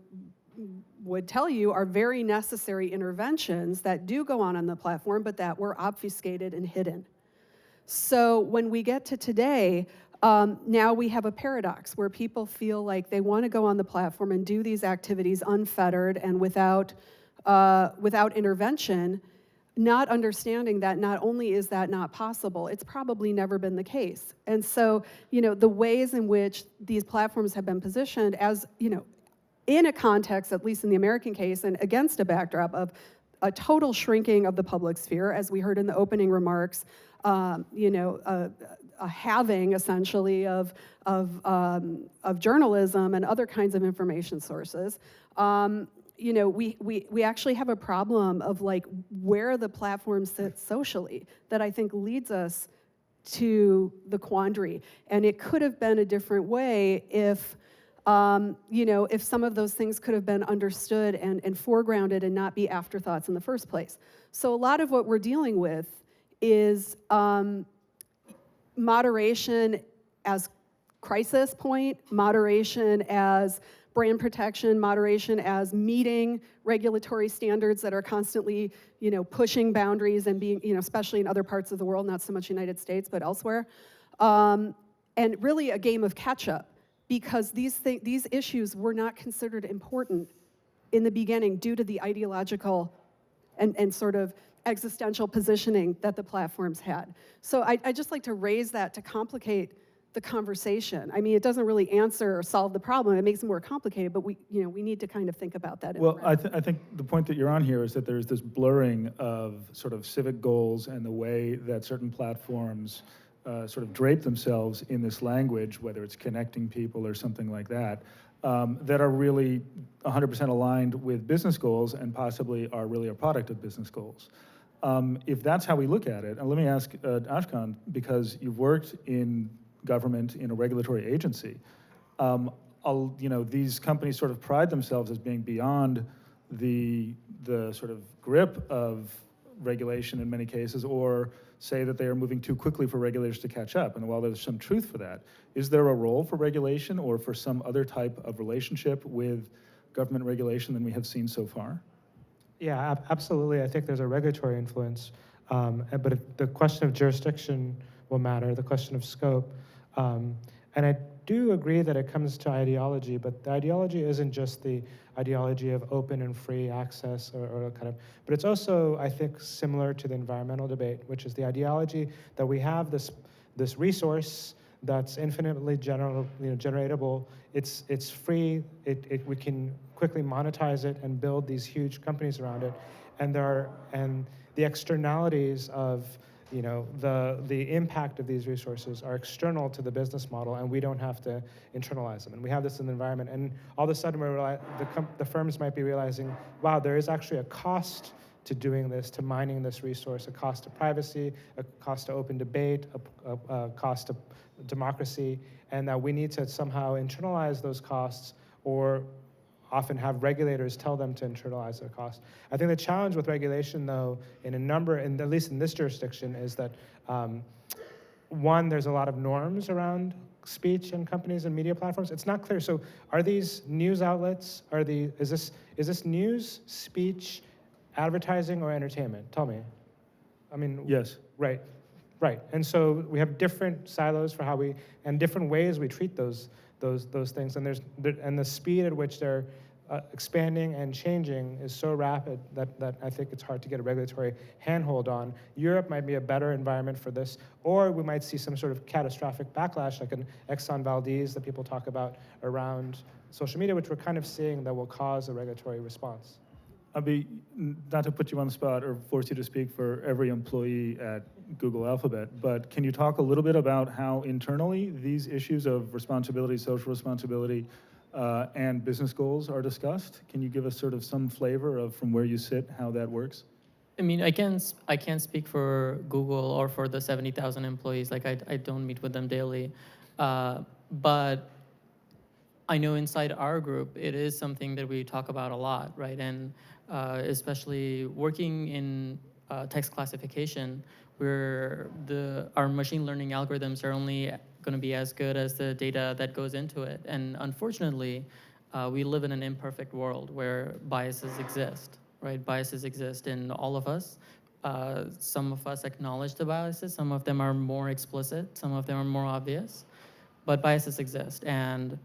tell you are very necessary interventions that do go on the platform, but that were obfuscated and hidden. So when we get to today, now we have a paradox where people feel like they want to go on the platform and do these activities unfettered and without intervention, not understanding that not only is that not possible, it's probably never been the case. And so, the ways in which these platforms have been positioned as, in a context, at least in the American case, and against a backdrop of a total shrinking of the public sphere, as we heard in the opening remarks, a halving essentially of journalism and other kinds of information sources. We actually have a problem of like where the platform sits socially that I think leads us to the quandary. And it could have been a different way if some of those things could have been understood and foregrounded and not be afterthoughts in the first place. So a lot of what we're dealing with is moderation as crisis point, moderation as brand protection, moderation as meeting regulatory standards that are constantly, pushing boundaries and being, especially in other parts of the world, not so much United States, but elsewhere. And really a game of catch-up, because these issues were not considered important in the beginning due to the ideological and sort of existential positioning that the platforms had. So I just like to raise that to complicate the conversation. I mean, it doesn't really answer or solve the problem. It makes it more complicated, but we need to kind of think about that. Well, I think the point that you're on here is that there's this blurring of sort of civic goals and the way that certain platforms sort of drape themselves in this language, whether it's connecting people or something like that, that are really 100% aligned with business goals and possibly are really a product of business goals. If that's how we look at it, and let me ask Ashkan, because you've worked in government in a regulatory agency, these companies sort of pride themselves as being beyond the sort of grip of regulation in many cases, or say that they are moving too quickly for regulators to catch up. And while there's some truth for that, is there a role for regulation or for some other type of relationship with government regulation than we have seen so far? Yeah, absolutely. I think there's a regulatory influence, but the question of jurisdiction will matter, the question of scope. And I do agree that it comes to ideology, but the ideology isn't just the ideology of open and free access but it's also, I think, similar to the environmental debate, which is the ideology that we have this resource that's infinitely generatable. It's free. We can quickly monetize it and build these huge companies around it, and the externalities of the impact of these resources are external to the business model, and we don't have to internalize them. And we have this in the environment, and all of a sudden the firms might be realizing, wow, there is actually a cost to doing this, to mining this resource, a cost to privacy, a cost to open debate, a cost to democracy, and that we need to somehow internalize those costs, or often have regulators tell them to internalize their costs. I think the challenge with regulation, though, at least in this jurisdiction, is that one, there's a lot of norms around speech and companies and media platforms. It's not clear. So, are these news outlets? Is this news, speech, advertising, or entertainment? Tell me. I mean, yes. Right. And so we have different silos for and different ways we treat those things, and the speed at which they're expanding and changing is so rapid that I think it's hard to get a regulatory handhold on. Europe might be a better environment for this, or we might see some sort of catastrophic backlash, like an Exxon Valdez that people talk about around social media, which we're kind of seeing that will cause a regulatory response. Not to put you on the spot or force you to speak for every employee at Google Alphabet, but can you talk a little bit about how internally these issues of responsibility, social responsibility, and business goals are discussed? Can you give us sort of some flavor of, from where you sit, how that works? I mean, I can't speak for Google or for the 70,000 employees. Like, I don't meet with them daily, but I know inside our group, it is something that we talk about a lot, right? And especially working in text classification, where our machine learning algorithms are only going to be as good as the data that goes into it. And unfortunately, we live in an imperfect world where biases exist, right? Biases exist in all of us. Some of us acknowledge the biases. Some of them are more explicit. Some of them are more obvious. But biases exist. And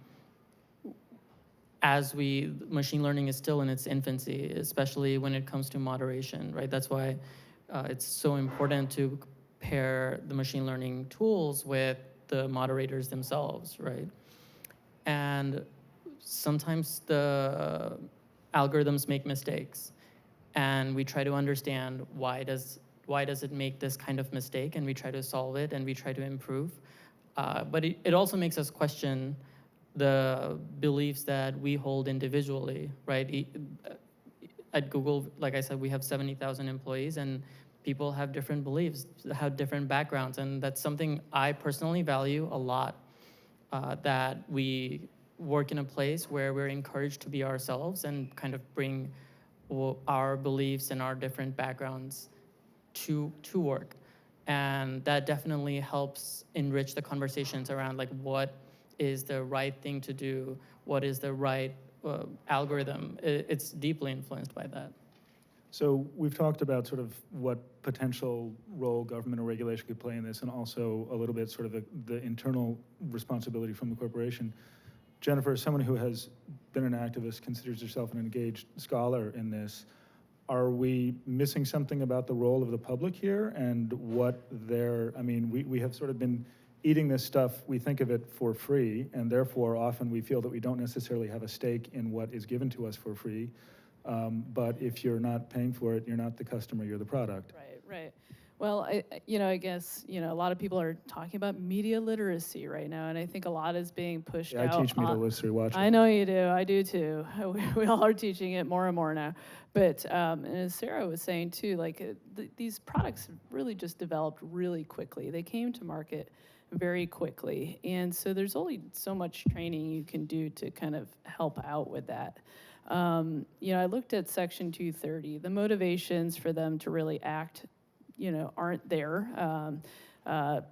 machine learning is still in its infancy, especially when it comes to moderation, right? That's why it's so important to pair the machine learning tools with the moderators themselves, right? And sometimes the algorithms make mistakes, and we try to understand why does it make this kind of mistake, and we try to solve it, and we try to improve. But it also makes us question the beliefs that we hold individually, right? At Google, like I said, we have 70,000 employees, and people have different beliefs, have different backgrounds, and that's something I personally value a lot, that we work in a place where we're encouraged to be ourselves and kind of bring our beliefs and our different backgrounds to work. And that definitely helps enrich the conversations around, like, what is the right thing to do, what is the right algorithm. It's deeply influenced by that. So we've talked about sort of what potential role government or regulation could play in this, and also a little bit sort of the internal responsibility from the corporation. Jennifer, as someone who has been an activist, considers herself an engaged scholar in this, are we missing something about the role of the public here and we have sort of been eating this stuff, we think of it for free, and therefore often we feel that we don't necessarily have a stake in what is given to us for free. But if you're not paying for it, you're not the customer, you're the product. Right. Well, I guess, a lot of people are talking about media literacy right now, and I think a lot is being pushed Yeah, I out. teach media literacy, watch I it. know you do. I do too. We all are teaching it more and more now. But and as Sarah was saying too, like these products really just developed really quickly. They came to market very quickly, and so there's only so much training you can do to kind of help out with that. I looked at Section 230. The motivations for them to really act aren't there.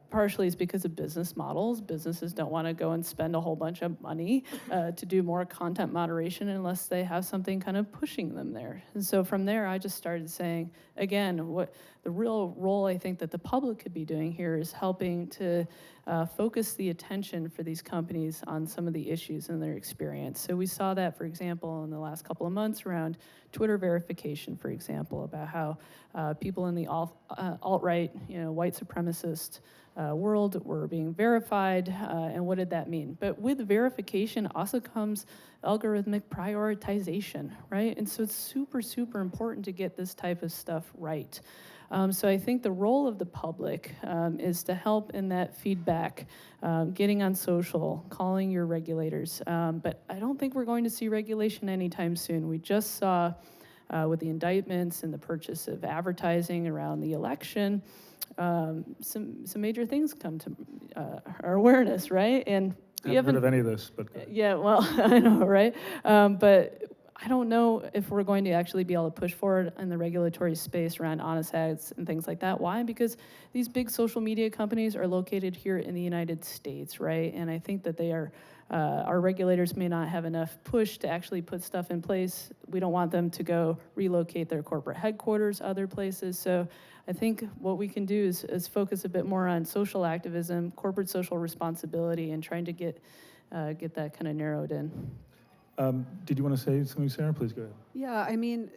Partially it's because of business models. Businesses don't want to go and spend a whole bunch of money to do more content moderation unless they have something kind of pushing them there. And so from there, I just started saying, again, what the real role I think that the public could be doing here is helping to focus the attention for these companies on some of the issues in their experience. So we saw that, for example, in the last couple of months around Twitter verification, for example, about how people in the alt-right, white supremacist world were being verified, and what did that mean? But with verification also comes algorithmic prioritization, right? And so it's super, super important to get this type of stuff right. So I think the role of the public is to help in that feedback, getting on social, calling your regulators. But I don't think we're going to see regulation anytime soon. We just saw with the indictments and the purchase of advertising around the election, some major things come to our awareness, right? And I haven't heard of any of this, but yeah, well, I know, right? But I don't know if we're going to actually be able to push forward in the regulatory space around honest ads and things like that. Why? Because these big social media companies are located here in the United States, right? And I think that they are, our regulators may not have enough push to actually put stuff in place. We don't want them to go relocate their corporate headquarters other places. So I think what we can do is focus a bit more on social activism, corporate social responsibility, and trying to get that kind of narrowed in. did you want to say something, Sarah? Please go ahead. Yeah, I mean,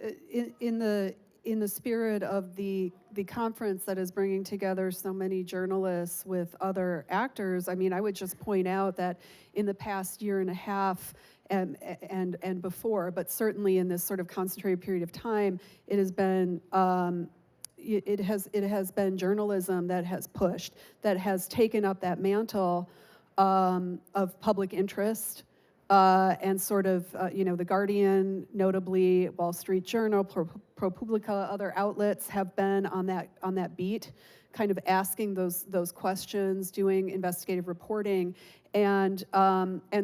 in the spirit of the conference that is bringing together so many journalists with other actors, I mean, I would just point out that in the past year and a half and before, but certainly in this sort of concentrated period of time, it has been it has been journalism that has pushed, that has taken up that mantle of public interest. And sort of, The Guardian, notably Wall Street Journal, ProPublica, other outlets have been on that beat, kind of asking those questions, doing investigative reporting, and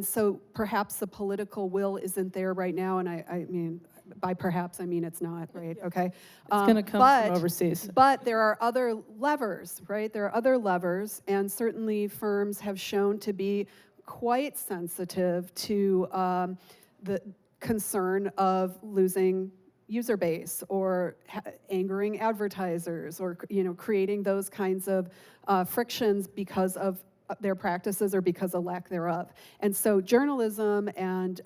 so perhaps the political will isn't there right now. And I mean, by perhaps I mean it's not, right? Okay. It's going to come from overseas. But there are other levers, right? There are other levers, and certainly firms have shown to be quite sensitive to the concern of losing user base or angering advertisers or creating those kinds of frictions because of their practices or because of lack thereof. And so journalism and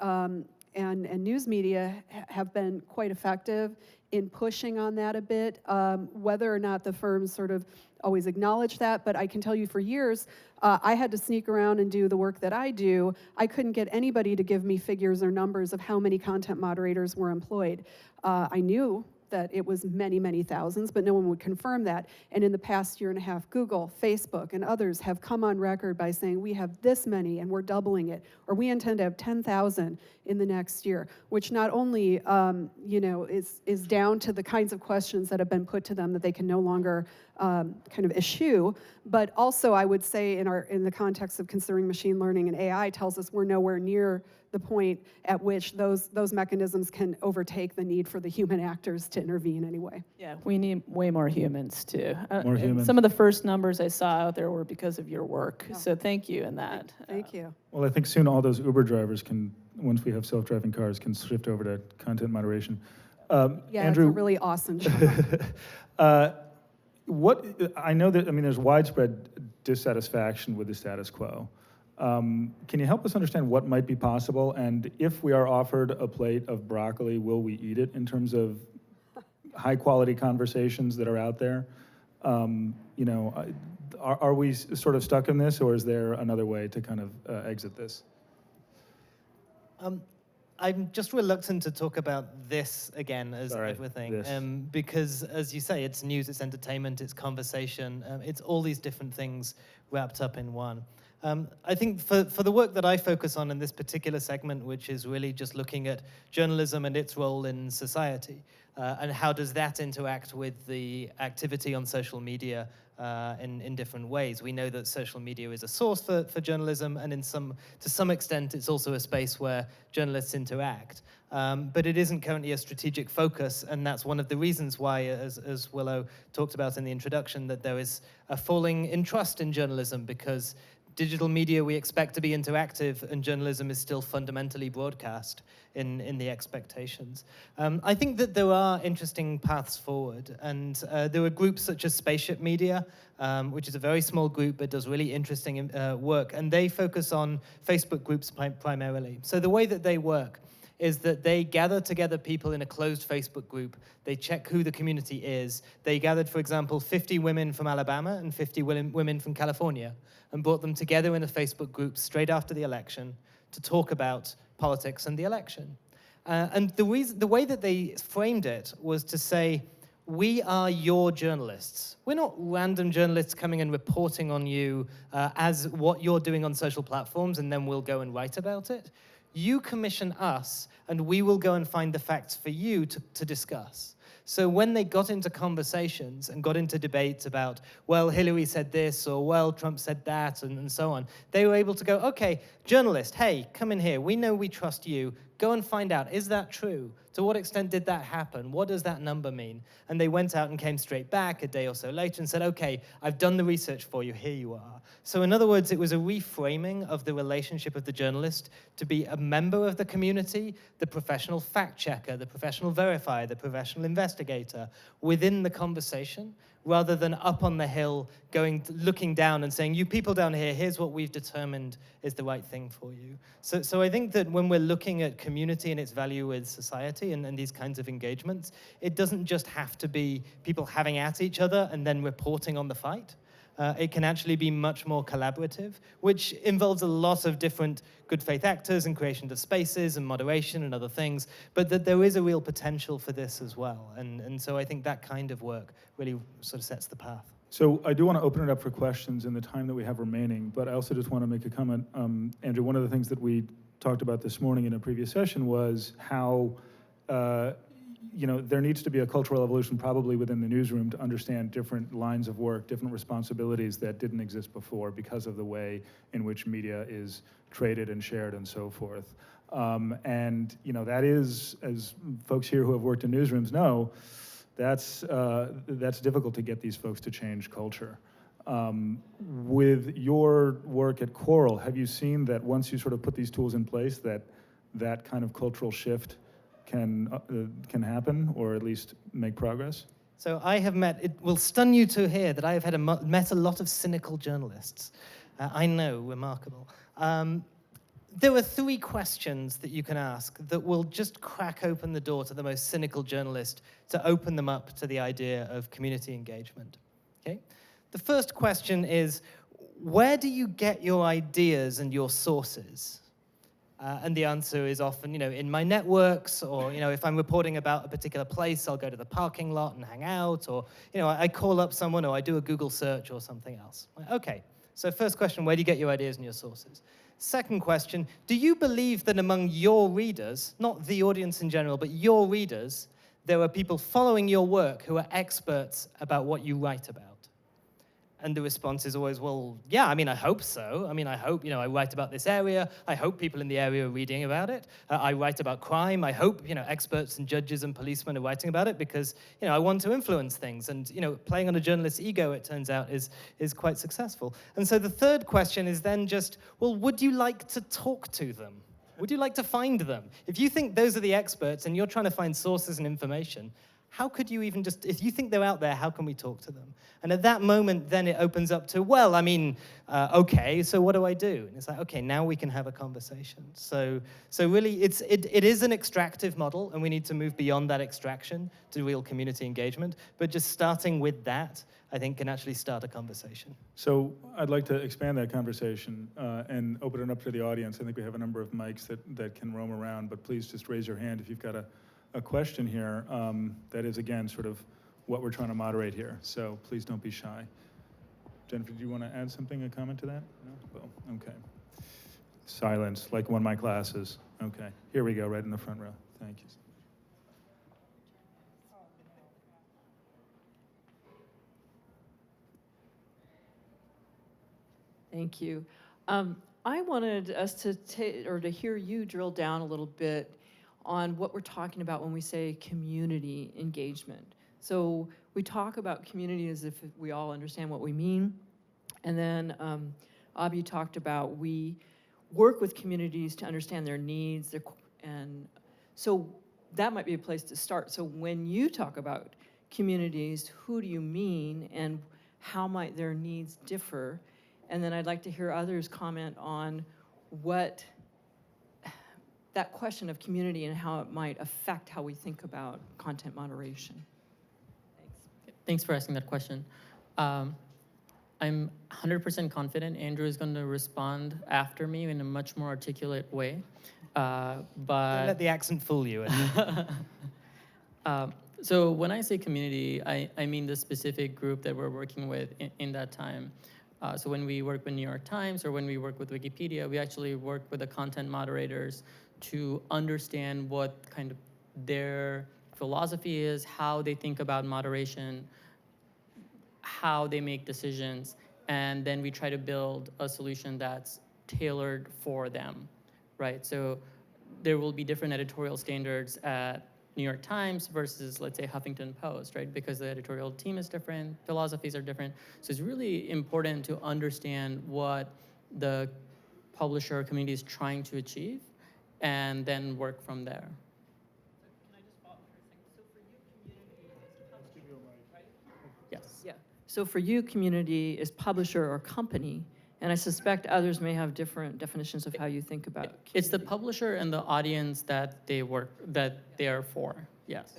news media have been quite effective in pushing on that a bit, whether or not the firms sort of always acknowledge that, but I can tell you for years, I had to sneak around and do the work that I do. I couldn't get anybody to give me figures or numbers of how many content moderators were employed. I knew that it was many, many thousands, but no one would confirm that. And in the past year and a half, Google, Facebook, and others have come on record by saying we have this many and we're doubling it, or we intend to have 10,000 in the next year, which not only is down to the kinds of questions that have been put to them that they can no longer kind of eschew, but also I would say in the context of considering machine learning and AI tells us we're nowhere near the point at which those mechanisms can overtake the need for the human actors to intervene anyway. Yeah, we need way more humans too. More humans. Some of the first numbers I saw out there were because of your work. Yeah. So thank you in that. Thank you. Well, I think soon all those Uber drivers can, once we have self-driving cars, can shift over to content moderation. Yeah, Andrew, it's a really awesome show. I know that, there's widespread dissatisfaction with the status quo. Can you help us understand what might be possible? And if we are offered a plate of broccoli, will we eat it in terms of high quality conversations that are out there? Are we sort of stuck in this, or is there another way to kind of exit this? I'm just reluctant to talk about this again as All right, everything, this. because, as you say, it's news, it's entertainment, it's conversation, it's all these different things wrapped up in one. I think for the work that I focus on in this particular segment, which is really just looking at journalism and its role in society, and how does that interact with the activity on social media in different ways. We know that social media is a source for journalism, and to some extent, it's also a space where journalists interact. But it isn't currently a strategic focus, and that's one of the reasons why, as Willow talked about in the introduction, that there is a falling in trust in journalism, because digital media we expect to be interactive, and journalism is still fundamentally broadcast in the expectations. I think that there are interesting paths forward, and there are groups such as Spaceship Media, which is a very small group but does really interesting work, and they focus on Facebook groups primarily. So the way that they work is that they gather together people in a closed Facebook group. They check who the community is. They gathered, for example, 50 women from Alabama and 50 women from California, and brought them together in a Facebook group straight after the election to talk about politics and the election. And the way that they framed it was to say, we are your journalists. We're not random journalists coming and reporting on you as what you're doing on social platforms, and then we'll go and write about it. You commission us, and we will go and find the facts for you to discuss. So when they got into conversations and got into debates about, well, Hillary said this, or well, Trump said that, and so on, they were able to go, okay, journalist, hey, come in here. We know we trust you. Go and find out, is that true? To what extent did that happen? What does that number mean? And they went out and came straight back a day or so later and said, okay, I've done the research for you, here you are. So in other words, it was a reframing of the relationship of the journalist to be a member of the community, the professional fact checker, the professional verifier, the professional investigator within the conversation, rather than up on the hill looking down and saying, you people down here, here's what we've determined is the right thing for you. So I think that when we're looking at community and its value with society and these kinds of engagements, it doesn't just have to be people having at each other and then reporting on the fight. It can actually be much more collaborative, which involves a lot of different good faith actors and creation of spaces and moderation and other things, but that there is a real potential for this as well. And so I think that kind of work really sort of sets the path. So I do want to open it up for questions in the time that we have remaining, but I also just want to make a comment. Andrew, one of the things that we talked about this morning in a previous session was how there needs to be a cultural evolution probably within the newsroom to understand different lines of work, different responsibilities that didn't exist before because of the way in which media is traded and shared and so forth. And that is, as folks here who have worked in newsrooms know, that's difficult to get these folks to change culture. With your work at Coral, have you seen that once you sort of put these tools in place, that kind of cultural shift can happen, or at least make progress? So I have it will stun you to hear that I have met a lot of cynical journalists. I know, remarkable. There are 3 questions that you can ask that will just crack open the door to the most cynical journalist to open them up to the idea of community engagement. Okay? The first question is, where do you get your ideas and your sources? And the answer is often, in my networks, or, if I'm reporting about a particular place, I'll go to the parking lot and hang out, or, I call up someone, or I do a Google search or something else. Okay, so first question, where do you get your ideas and your sources? Second question, do you believe that among your readers, not the audience in general, but your readers, there are people following your work who are experts about what you write about? And the response is always, well, yeah, I hope so. I hope, I write about this area. I hope people in the area are reading about it. I write about crime. I hope, experts and judges and policemen are writing about it because, I want to influence things. And, playing on a journalist's ego, it turns out, is quite successful. And so the third question is then just, well, would you like to talk to them? Would you like to find them? If you think those are the experts and you're trying to find sources and information, how could you even just, if you think they're out there, how can we talk to them? And at that moment, then it opens up to, well, I mean, okay, so what do I do? And it's like, okay, now we can have a conversation. So really, it is an extractive model, and we need to move beyond that extraction to real community engagement. But just starting with that, I think, can actually start a conversation. So I'd like to expand that conversation and open it up to the audience. I think we have a number of mics that can roam around, but please just raise your hand if you've got a question here that is, again, sort of what we're trying to moderate here. So please don't be shy. Jennifer, do you want to add something, a comment to that? No? Well, okay. Silence, like one of my classes. Okay, here we go, right in the front row. Thank you. Thank you. I wanted us to hear you drill down a little bit on what we're talking about when we say community engagement. So we talk about community as if we all understand what we mean. And then Abby talked about we work with communities to understand their needs, and so that might be a place to start. So when you talk about communities, who do you mean, and how might their needs differ? And then I'd like to hear others comment on what that question of community and how it might affect how we think about content moderation. Thanks. Thanks for asking that question. I'm 100% confident Andrew is going to respond after me in a much more articulate way. Don't let the accent fool you. So when I say community, I mean the specific group that we're working with in that time. So when we work with New York Times or when we work with Wikipedia, we actually work with the content moderators to understand what kind of their philosophy is, how they think about moderation, how they make decisions, and then we try to build a solution that's tailored for them, right? So there will be different editorial standards at New York Times versus, let's say, Huffington Post, right? Because the editorial team is different, philosophies are different. So it's really important to understand what the publisher community is trying to achieve and then work from there. Can I just follow up for a second? So for you, community is publisher, right? Yes. Yeah. So for you, community is publisher or company, and I suspect others may have different definitions of how you think about it. It's the publisher and the audience that they are for. Yes.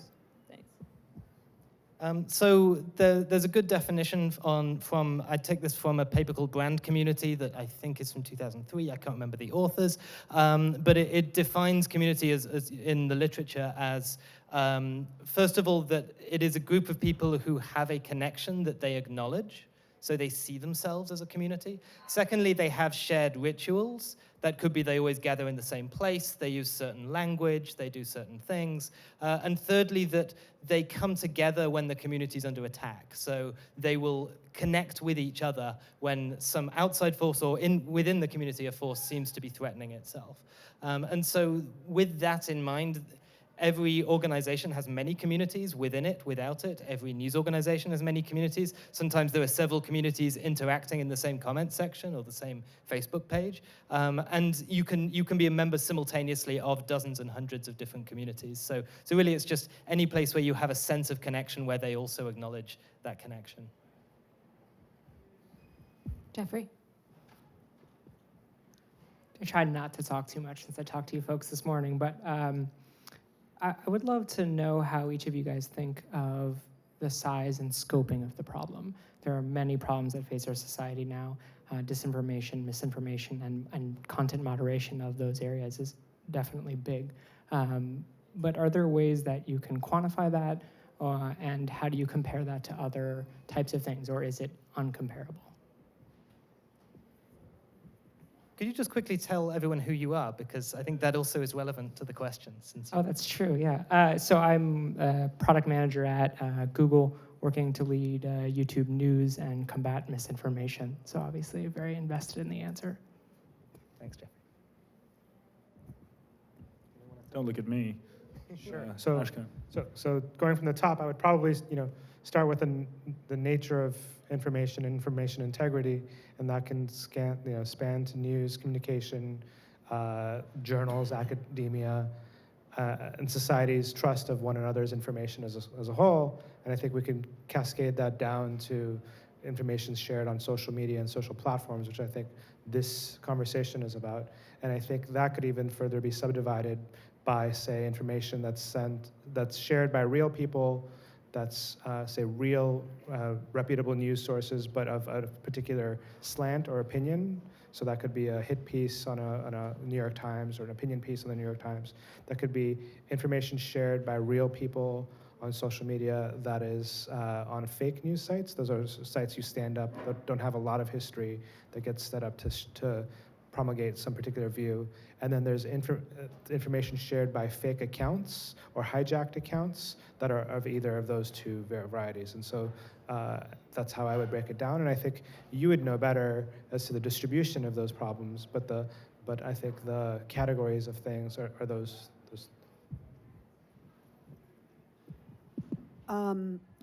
Thanks. So there's a good definition I take this from a paper called Brand Community that I think is from 2003. I can't remember the authors, but it defines community as in the literature as, first of all, that it is a group of people who have a connection that they acknowledge, so they see themselves as a community. Secondly, they have shared rituals. That could be they always gather in the same place, they use certain language, they do certain things. And thirdly, that they come together when the community is under attack. So they will connect with each other when some outside force or within the community a force seems to be threatening itself. And so with that in mind, every organization has many communities within it, without it. Every news organization has many communities. Sometimes there are several communities interacting in the same comment section or the same Facebook page. And you can be a member simultaneously of dozens and hundreds of different communities. So really it's just any place where you have a sense of connection where they also acknowledge that connection. Jeffrey? I tried not to talk too much since I talked to you folks this morning, but I would love to know how each of you guys think of the size and scoping of the problem. There are many problems that face our society now. Disinformation, misinformation, and content moderation of those areas is definitely big. But are there ways that you can quantify that? And how do you compare that to other types of things, or is it uncomparable? Could you just quickly tell everyone who you are? Because I think that also is relevant to the question. Oh, that's true, yeah. So I'm a product manager at Google, working to lead YouTube news and combat misinformation. So obviously very invested in the answer. Thanks, Jeff. Don't look at me. Sure. Ashkan. So going from the top, I would probably start with the nature of information integrity, and that can span to news, communication, journals, academia, and society's trust of one another's information as a whole. And I think we can cascade that down to information shared on social media and social platforms, which I think this conversation is about. And I think that could even further be subdivided by, say, information that's shared by real people, that's, say, real reputable news sources, but of a particular slant or opinion. So that could be a hit piece on a New York Times or an opinion piece on the New York Times. That could be information shared by real people on social media that is on fake news sites. Those are sites you stand up that don't have a lot of history, that get set up to promulgate some particular view. And then there's information shared by fake accounts or hijacked accounts that are of either of those two varieties. And so that's how I would break it down. And I think you would know better as to the distribution of those problems, but I think the categories of things are those.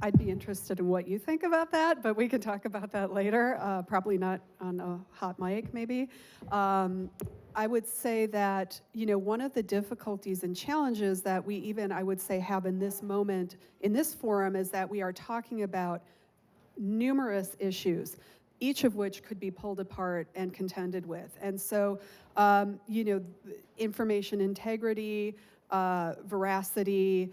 I'd be interested in what you think about that, but we can talk about that later, probably not on a hot mic, maybe. I would say that, one of the difficulties and challenges that we even, I would say, have in this moment, in this forum, is that we are talking about numerous issues, each of which could be pulled apart and contended with. And so, information integrity, veracity,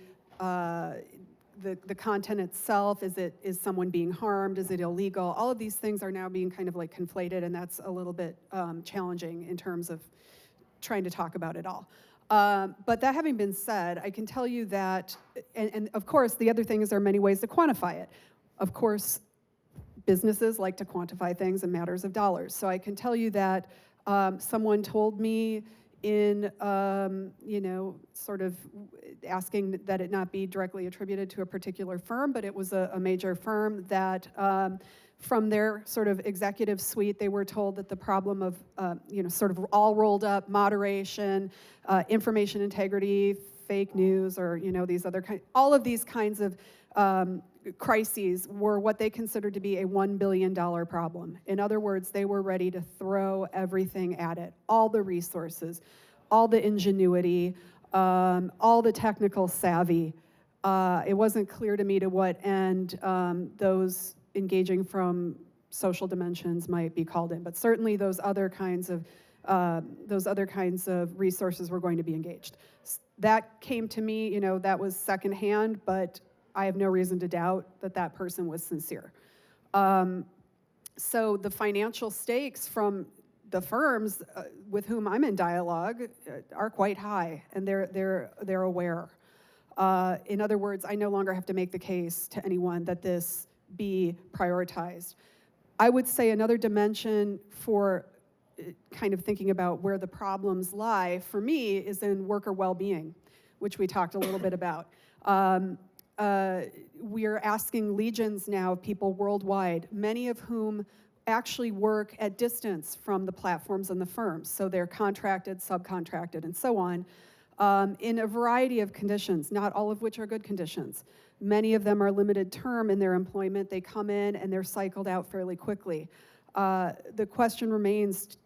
the content itself, is someone being harmed, is it illegal? All of these things are now being kind of like conflated, and that's a little bit challenging in terms of trying to talk about it all. But that having been said, I can tell you that, and of course, the other thing is there are many ways to quantify it. Of course, businesses like to quantify things in matters of dollars. So I can tell you that someone told me in, sort of asking that it not be directly attributed to a particular firm, but it was a major firm that from their sort of executive suite, they were told that the problem of, sort of all rolled up moderation, information integrity, fake news, or, these other all of these kinds of crises were what they considered to be a $1 billion problem. In other words, they were ready to throw everything at it, all the resources, all the ingenuity, all the technical savvy. It wasn't clear to me to what end those engaging from social dimensions might be called in, but certainly those other kinds of resources were going to be engaged. That came to me, that was secondhand, but I have no reason to doubt that that person was sincere. So the financial stakes from the firms with whom I'm in dialogue are quite high, and they're aware. In other words, I no longer have to make the case to anyone that this be prioritized. I would say another dimension for kind of thinking about where the problems lie, for me, is in worker well-being, which we talked a little bit about. We are asking legions now of people worldwide, many of whom actually work at distance from the platforms and the firms. So they're contracted, subcontracted, and so on, in a variety of conditions, not all of which are good conditions. Many of them are limited term in their employment. They come in and they're cycled out fairly quickly. The question remains,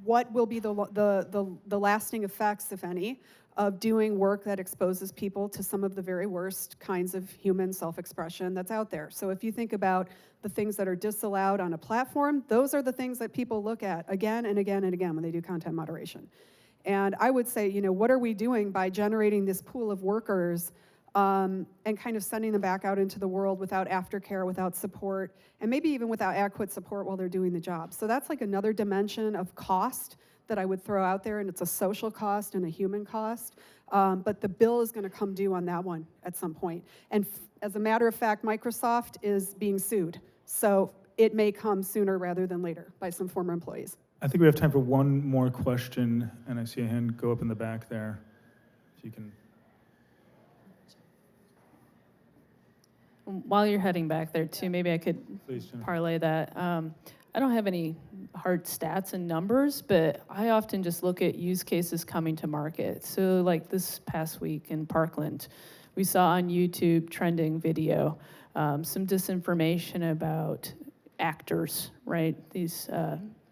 what will be the lasting effects, if any, of doing work that exposes people to some of the very worst kinds of human self-expression that's out there? So if you think about the things that are disallowed on a platform, those are the things that people look at again and again and again when they do content moderation. And I would say, what are we doing by generating this pool of workers and kind of sending them back out into the world without aftercare, without support, and maybe even without adequate support while they're doing the job? So that's like another dimension of cost that I would throw out there, and it's a social cost and a human cost. But the bill is going to come due on that one at some point. And as a matter of fact, Microsoft is being sued. So it may come sooner rather than later by some former employees. I think we have time for one more question, and I see a hand go up in the back there. If you can. While you're heading back there too, maybe I could Please, Jennifer. parlay that. I don't have any hard stats and numbers, but I often just look at use cases coming to market. So like this past week in Parkland, we saw on YouTube trending video, some disinformation about actors, right? These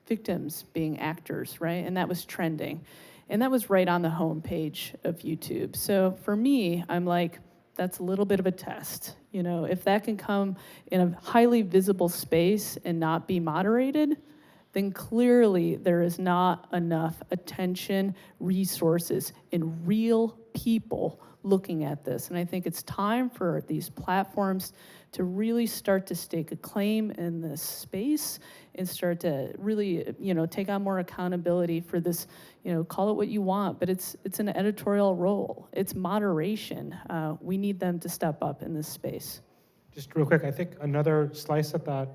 victims being actors, right? And that was trending. And that was right on the homepage of YouTube. So for me, I'm like, that's a little bit of a test. You know, if that can come in a highly visible space and not be moderated, then clearly there is not enough attention, resources, and real people looking at this. And I think it's time for these platforms to really start to stake a claim in this space and start to really, you know, take on more accountability for this, you know, call it what you want, but it's an editorial role. It's moderation. We need them to step up in this space. Just real quick, I think another slice at that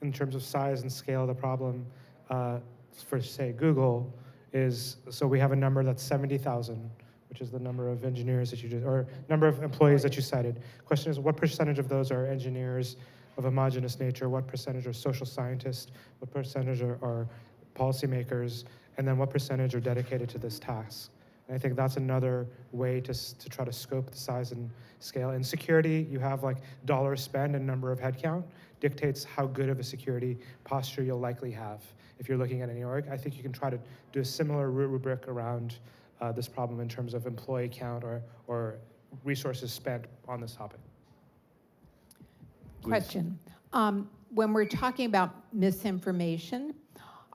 in terms of size and scale of the problem for, say, Google is, so we have a number that's 70,000, which is the number of engineers that you just, or number of employees that you cited. Question is, what percentage of those are engineers of homogeneous nature? What percentage are social scientists? What percentage are policymakers? And then what percentage are dedicated to this task? And I think that's another way to try to scope the size and scale. In security, you have like dollar spend and number of headcount dictates how good of a security posture you'll likely have. If you're looking at any org, I think you can try to do a similar rubric around this problem in terms of employee count or resources spent on this topic. Question. When we're talking about misinformation,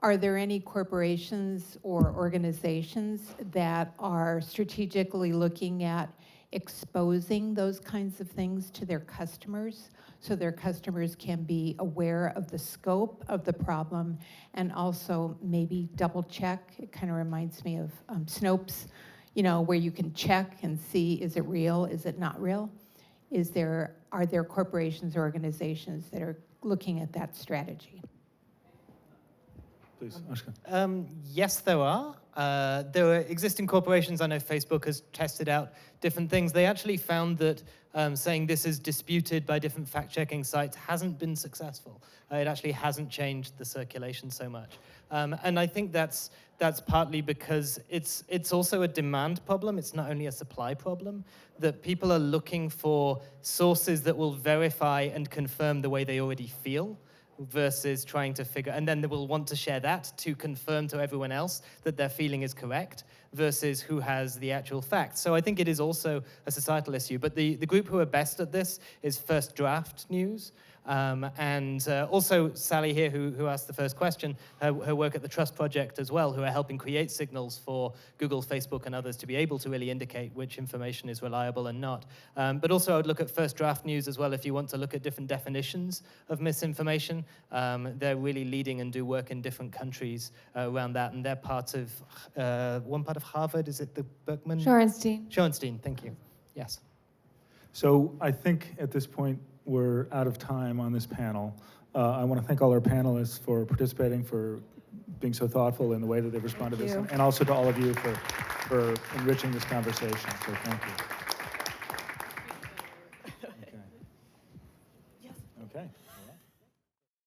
are there any corporations or organizations that are strategically looking at exposing those kinds of things to their customers so their customers can be aware of the scope of the problem and also maybe double check? It kind of reminds me of Snopes, you know, where you can check and see, is it real, is it not real? Are there corporations or organizations that are looking at that strategy? Please, Ashkan. Yes, there are. There are existing corporations. I know Facebook has tested out different things. They actually found that saying this is disputed by different fact-checking sites hasn't been successful. It actually hasn't changed the circulation so much. And I think that's partly because it's also a demand problem. It's not only a supply problem, that people are looking for sources that will verify and confirm the way they already feel, versus trying to figure, and then they will want to share that to confirm to everyone else that their feeling is correct, versus who has the actual facts. So I think it is also a societal issue, but the group who are best at this is First Draft News, and also Sally here, who asked the first question, her work at the Trust Project as well, who are helping create signals for Google, Facebook, and others to be able to really indicate which information is reliable and not. But also I would look at First Draft News as well if you want to look at different definitions of misinformation. They're really leading and do work in different countries around that, and they're part of, one part of Harvard, is it the Berkman? Shorenstein, thank you, yes. So I think at this point, we're out of time on this panel. I want to thank all our panelists for participating, for being so thoughtful in the way that they've responded to this, and also to all of you for enriching this conversation. So thank you.